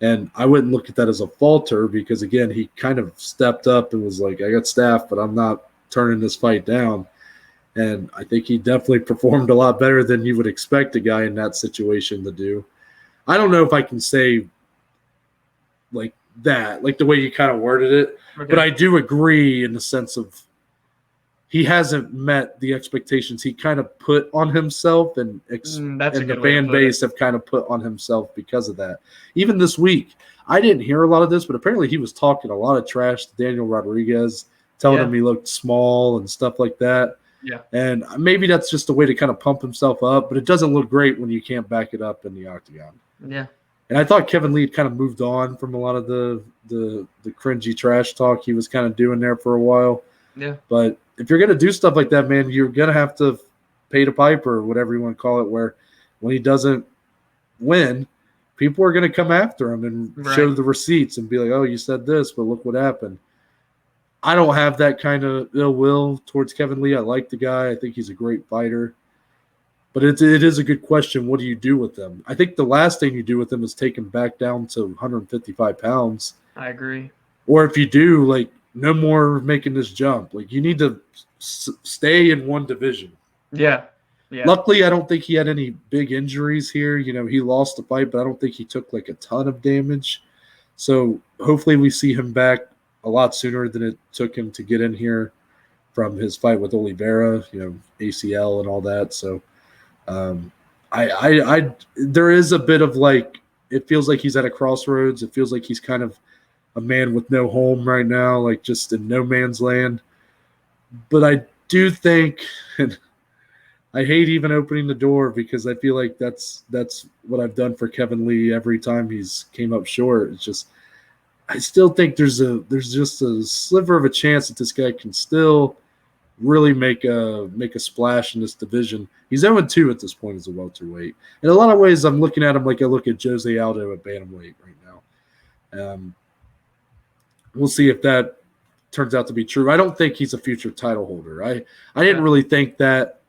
And I wouldn't look at that as a falter because, again, he kind of stepped up and was like, I got staph, but I'm not turning this fight down. And I think he definitely performed a lot better than you would expect a guy in that situation to do. I don't know if I can say like that, like the way you kind of worded it, but I do agree in the sense of he hasn't met the expectations he kind of put on himself, and the fan base have kind of put on himself because of that. Even this week, I didn't hear a lot of this, but apparently he was talking a lot of trash to Daniel Rodriguez, telling him he looked small and stuff like that. Yeah. And maybe that's just a way to kind of pump himself up, but it doesn't look great when you can't back it up in the octagon. Yeah. And I thought Kevin Lee had kind of moved on from a lot of the cringy trash talk he was kind of doing there for a while. Yeah. But if you're going to do stuff like that, man, you're going to have to pay the piper, or whatever you want to call it, where when he doesn't win, people are going to come after him and show the receipts and be like, oh, you said this, but look what happened. I don't have that kind of ill will towards Kevin Lee. I like the guy. I think he's a great fighter. But it is a good question. What do you do with them? I think the last thing you do with them is take him back down to 155 pounds. I agree. Or if you do, like, no more making this jump. Like, you need to stay in one division. Yeah. Yeah. Luckily, I don't think he had any big injuries here. He lost the fight, but I don't think he took, like, a ton of damage. So hopefully we see him back a lot sooner than it took him to get in here from his fight with Oliveira, ACL and all that. So there is a bit of like, it feels like he's at a crossroads. It feels like he's kind of a man with no home right now, like just in no man's land. But I do think, and I hate even opening the door because I feel like that's what I've done for Kevin Lee every time he's came up short. It's just, I still think there's just a sliver of a chance that this guy can still really make a splash in this division. He's 0-2 at this point as a welterweight. In a lot of ways, I'm looking at him like I look at Jose Aldo at bantamweight right now. We'll see if that turns out to be true. I don't think he's a future title holder. I didn't really think that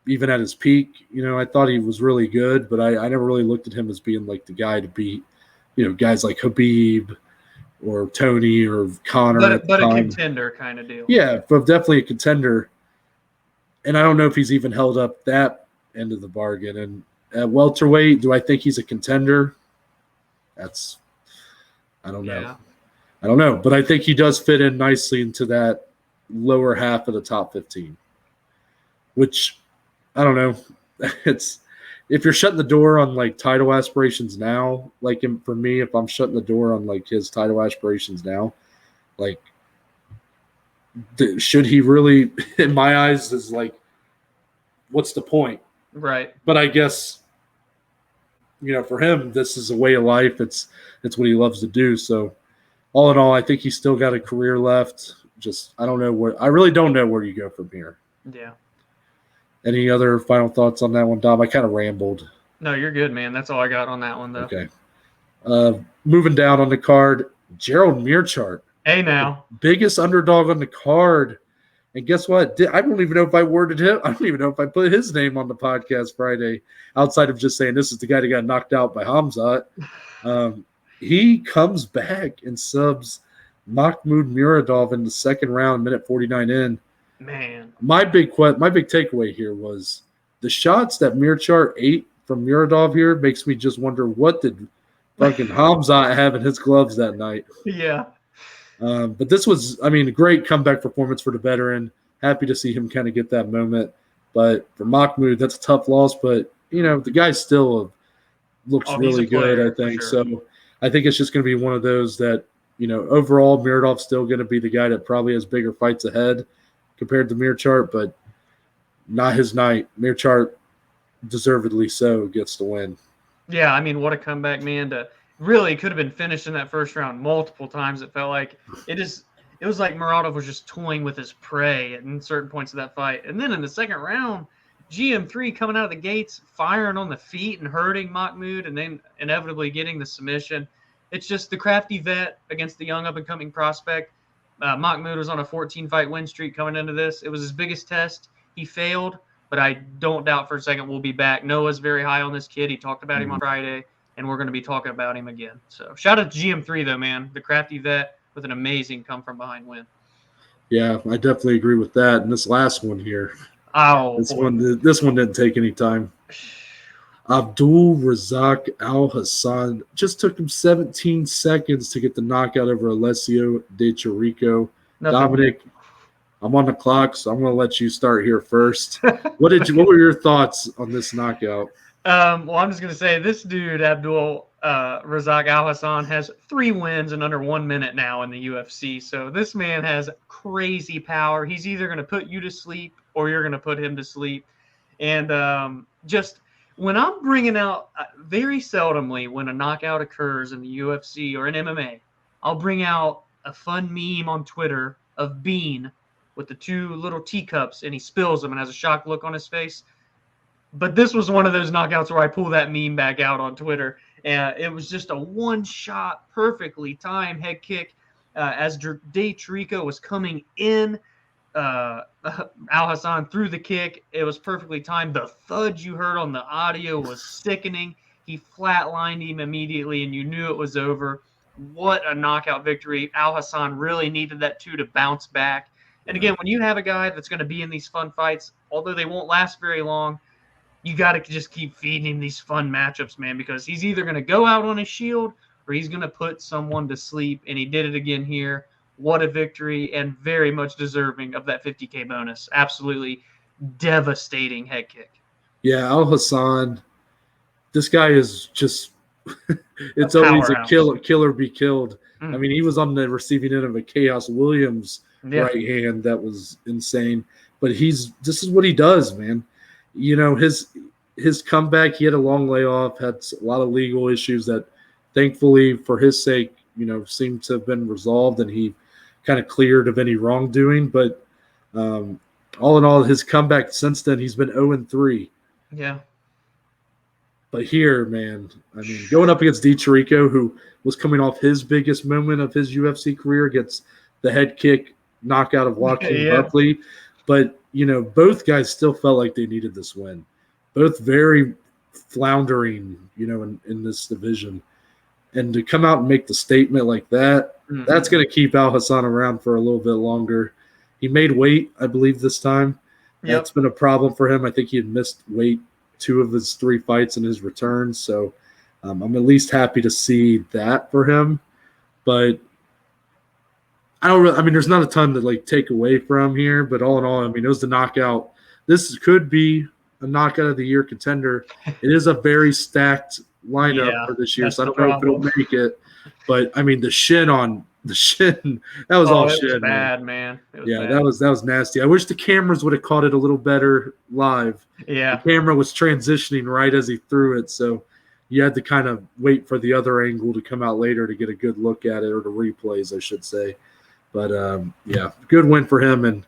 even at his peak. I thought he was really good, but I never really looked at him as being like the guy to beat guys like Khabib or Tony or Conor. But a contender kind of deal. Yeah, but definitely a contender. And I don't know if he's even held up that end of the bargain. And at welterweight, do I think he's a contender? I don't know. Yeah. I don't know. But I think he does fit in nicely into that lower half of the top 15. Which, I don't know. If you're shutting the door on like title aspirations now, like for me, if I'm shutting the door on like his title aspirations now, like should he really, in my eyes, is like, what's the point? Right. But I guess, for him, this is a way of life. It's what he loves to do. So all in all, I think he's still got a career left. Just, I really don't know where you go from here. Yeah. Any other final thoughts on that one, Dom? I kind of rambled. No, you're good, man. That's all I got on that one, though. Okay. Moving down on the card, Gerald Meerchart. Hey, now. Biggest underdog on the card. And guess what? I don't even know if I worded him. I don't even know if I put his name on the podcast Friday, outside of just saying this is the guy that got knocked out by Hamzat. He comes back and subs Mahmoud Muradov in the second round, minute 49 in. Man. My big takeaway here was the shots that Mirchart ate from Muradov here makes me just wonder what did fucking Hamzat have in his gloves that night. Yeah. But this was, I mean, a great comeback performance for the veteran. Happy to see him kind of get that moment. But for Mahmoud, that's a tough loss. But, the guy still looks really good, I think. Sure. So I think it's just going to be one of those that, overall, Muradov's still going to be the guy that probably has bigger fights ahead compared to Mirchart, but not his night. Mirchart, deservedly so, gets the win. Yeah, I mean, what a comeback, man. To really could have been finished in that first round multiple times. It felt like it was like Muradov was just toying with his prey at certain points of that fight. And then in the second round, GM3 coming out of the gates, firing on the feet and hurting Mahmoud, and then inevitably getting the submission. It's just the crafty vet against the young up-and-coming prospect. Mahmoud was on a 14-fight win streak coming into this. It was his biggest test. He failed, but I don't doubt for a second we'll be back. Noah's very high on this kid. He talked about him on Friday, and we're going to be talking about him again. So shout out to GM3, though, man. The crafty vet with an amazing come-from-behind win. Yeah, I definitely agree with that. And this last one here, this one didn't take any time. Abdul Razak Al Hassan just took him 17 seconds to get the knockout over Alessio De Chirico. Dominic, I'm on the clock, so I'm going to let you start here first. What were your thoughts on this knockout? Well, I'm just going to say this dude, Abdul Razak Al Hassan, has 3 wins in under 1 minute now in the UFC. So this man has crazy power. He's either going to put you to sleep or you're going to put him to sleep. And just when I'm bringing out, very seldomly when a knockout occurs in the UFC or in MMA, I'll bring out a fun meme on Twitter of Bean with the 2 little teacups, and he spills them and has a shocked look on his face. But this was one of those knockouts where I pull that meme back out on Twitter. And it was just a one-shot, perfectly timed head kick as De Chirico was coming in. Al Hassan threw the kick. It was perfectly timed. The thud you heard on the audio was sickening. He flatlined him immediately, and you knew it was over. What a knockout victory. Al Hassan really needed that too to bounce back. And again, when you have a guy that's going to be in these fun fights, although they won't last very long, you got to just keep feeding him these fun matchups, man, because he's either going to go out on his shield or he's going to put someone to sleep, and he did it again here. What a victory, and very much deserving of that $50K bonus. Absolutely devastating head kick. Yeah, Al Hassan, this guy is just – it's always a killer be killed. I mean, he was on the receiving end of a Chaos Williams right hand that was insane. But this is what he does, man. His comeback, he had a long layoff, had a lot of legal issues that thankfully for his sake, seemed to have been resolved, and he kind of cleared of any wrongdoing. But all in all, his comeback since then, he's been 0-3. Yeah. But here, man, I mean, going up against De Chirico, who was coming off his biggest moment of his UFC career, gets the head kick knockout of Joaquin Buckley. But, both guys still felt like they needed this win. Both very floundering, in this division. And to come out and make the statement like that, that's going to keep Al Hassan around for a little bit longer. He made weight, I believe, this time. That's been a problem for him. I think he had missed weight 2 of his 3 fights in his return. So I'm at least happy to see that for him. But there's not a ton to take away from here. But all in all, it was the knockout. This could be a knockout of the year contender. It is a very stacked lineup for this year, so I don't know if it'll make it. But the shin, that was all shin. Was bad, man. Bad. that was nasty. I wish the cameras would have caught it a little better live. Yeah, the camera was transitioning right as he threw it, so you had to kind of wait for the other angle to come out later to get a good look at it, or the replays, I should say. But good win for him, and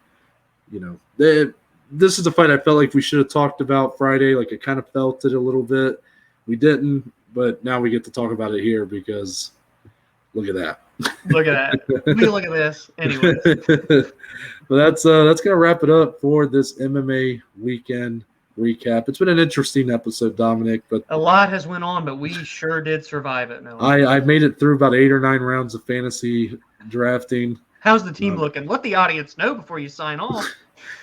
this is a fight I felt like we should have talked about Friday. I kind of felt it a little bit. We didn't, but now we get to talk about it here because look at that. Look at that. Look at this. Anyways. But that's going to wrap it up for this MMA Weekend Recap. It's been an interesting episode, Dominic. But a lot has went on, but we sure did survive it. No, I made it through about 8 or 9 rounds of fantasy drafting. How's the team looking? Let the audience know before you sign off.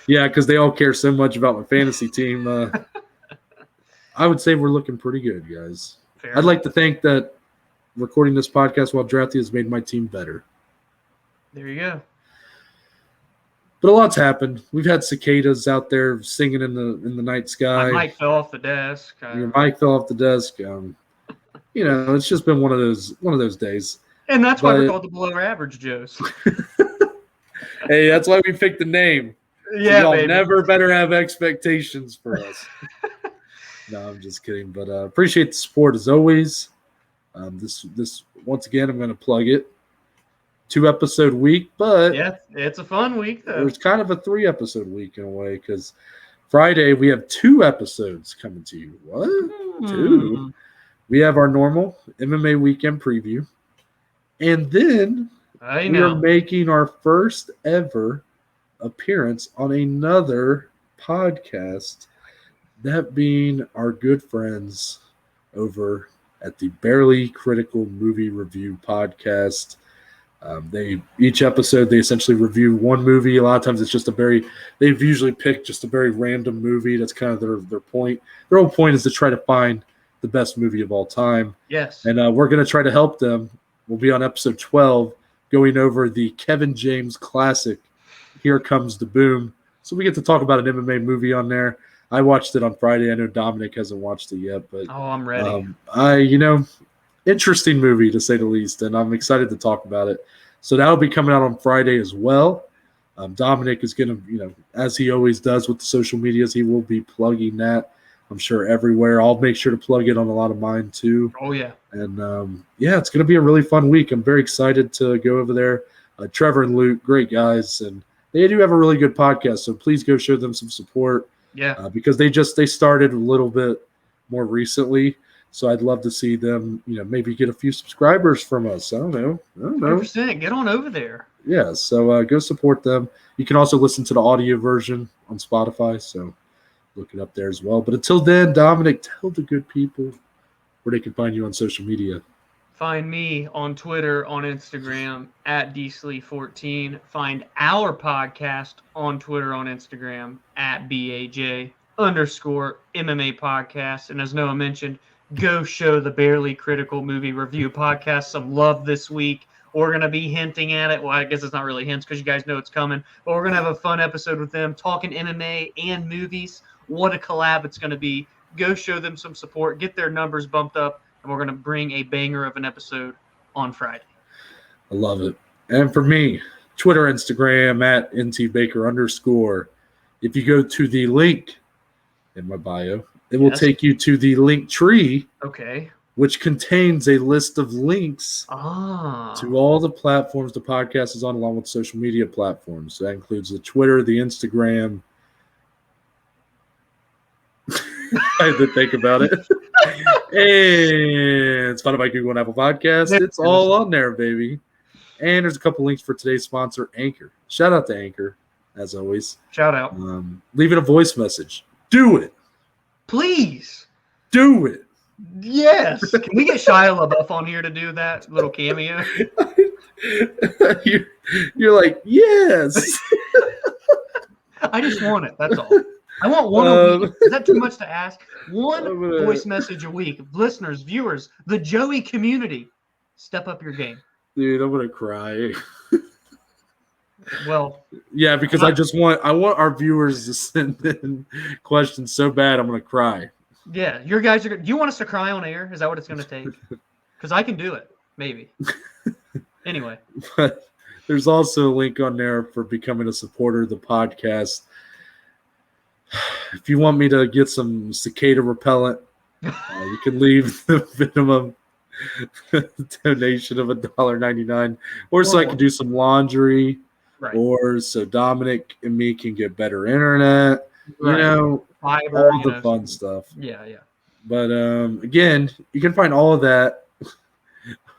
Yeah, because they all care so much about my fantasy team. I would say we're looking pretty good, guys. Fair I'd like to think that recording this podcast while drafting has made my team better. There you go. But a lot's happened. We've had cicadas out there singing in the night sky. My mic fell off the desk. Your mic fell off the desk. It's just been one of those days. And that's why we're called the Below Average Joes. Hey, that's why we picked the name. Yeah, y'all baby. never better have expectations for us. No, I'm just kidding. But appreciate the support as always. This once again, I'm going to plug it. 2-episode week, but yeah, it's a fun week though. It's kind of a 3-episode week in a way because Friday we have 2 episodes coming to you. What? 2? We have our normal MMA weekend preview, and then we are making our first ever appearance on another podcast. That being our good friends over at the Barely Critical Movie Review podcast. Each episode they essentially review one movie. A lot of times it's just they've usually picked just a very random movie. That's kind of their point. Their whole point is to try to find the best movie of all time. Yes. And we're going to try to help them. We'll be on episode 12 going over the Kevin James classic, Here Comes the Boom. So we get to talk about an MMA movie on there. I watched it on Friday. I know Dominic hasn't watched it yet, but I'm ready. Interesting movie to say the least, and I'm excited to talk about it. So that'll be coming out on Friday as well. Dominic is going to, as he always does with the social medias, he will be plugging that, I'm sure, everywhere. I'll make sure to plug it on a lot of mine too. Oh, yeah. And, it's going to be a really fun week. I'm very excited to go over there. Trevor and Luke, great guys, and they do have a really good podcast, so please go show them some support. Yeah. Because they started a little bit more recently. So I'd love to see them, maybe get a few subscribers from us. I don't know. 100%. Get on over there. Yeah, so go support them. You can also listen to the audio version on Spotify, so look it up there as well. But until then, Dominic, tell the good people where they can find you on social media. Find me on Twitter, on Instagram, at dslee14. Find our podcast on Twitter, on Instagram, at BAJ_MMA podcast. And as Noah mentioned, go show the Barely Critical Movie Review podcast some love this week. We're going to be hinting at it. Well, I guess it's not really hints because you guys know it's coming. But we're going to have a fun episode with them talking MMA and movies. What a collab it's going to be. Go show them some support. Get their numbers bumped up. And we're going to bring a banger of an episode on Friday. I love it. And for me, Twitter, Instagram, at ntbaker_. If you go to the link in my bio, it will take you to the link tree, which contains a list of links to all the platforms the podcast is on, along with social media platforms. So that includes the Twitter, the Instagram. I had to think about it. And Spotify, Google, and Apple Podcasts. It's all on there, baby. And there's a couple links for today's sponsor, Anchor. Shout out to Anchor, as always. Shout out. Leaving a voice message. Do it. Please. Do it. Yes. Can we get Shia LaBeouf on here to do that little cameo? You're like, yes. I just want it. That's all. I want one a week. Is that too much to ask? One voice message a week. Listeners, viewers, the Joey community, step up your game. Dude, I'm going to cry. Well, yeah, because I want our viewers to send in questions so bad I'm going to cry. Yeah, your guys are. Do you want us to cry on air? Is that what it's going to take? Because I can do it, maybe. Anyway, but there's also a link on there for becoming a supporter of the podcast. If you want me to get some cicada repellent, you can leave the minimum donation of $1.99, or so I can do some laundry. Right. Or so Dominic and me can get better internet, Fiber, all the fun stuff. Yeah. But again, you can find all of that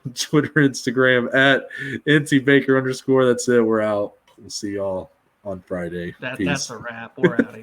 on Twitter, Instagram at ntbaker_. That's it. We're out. We'll see y'all on Friday. That's a wrap. We're out of here.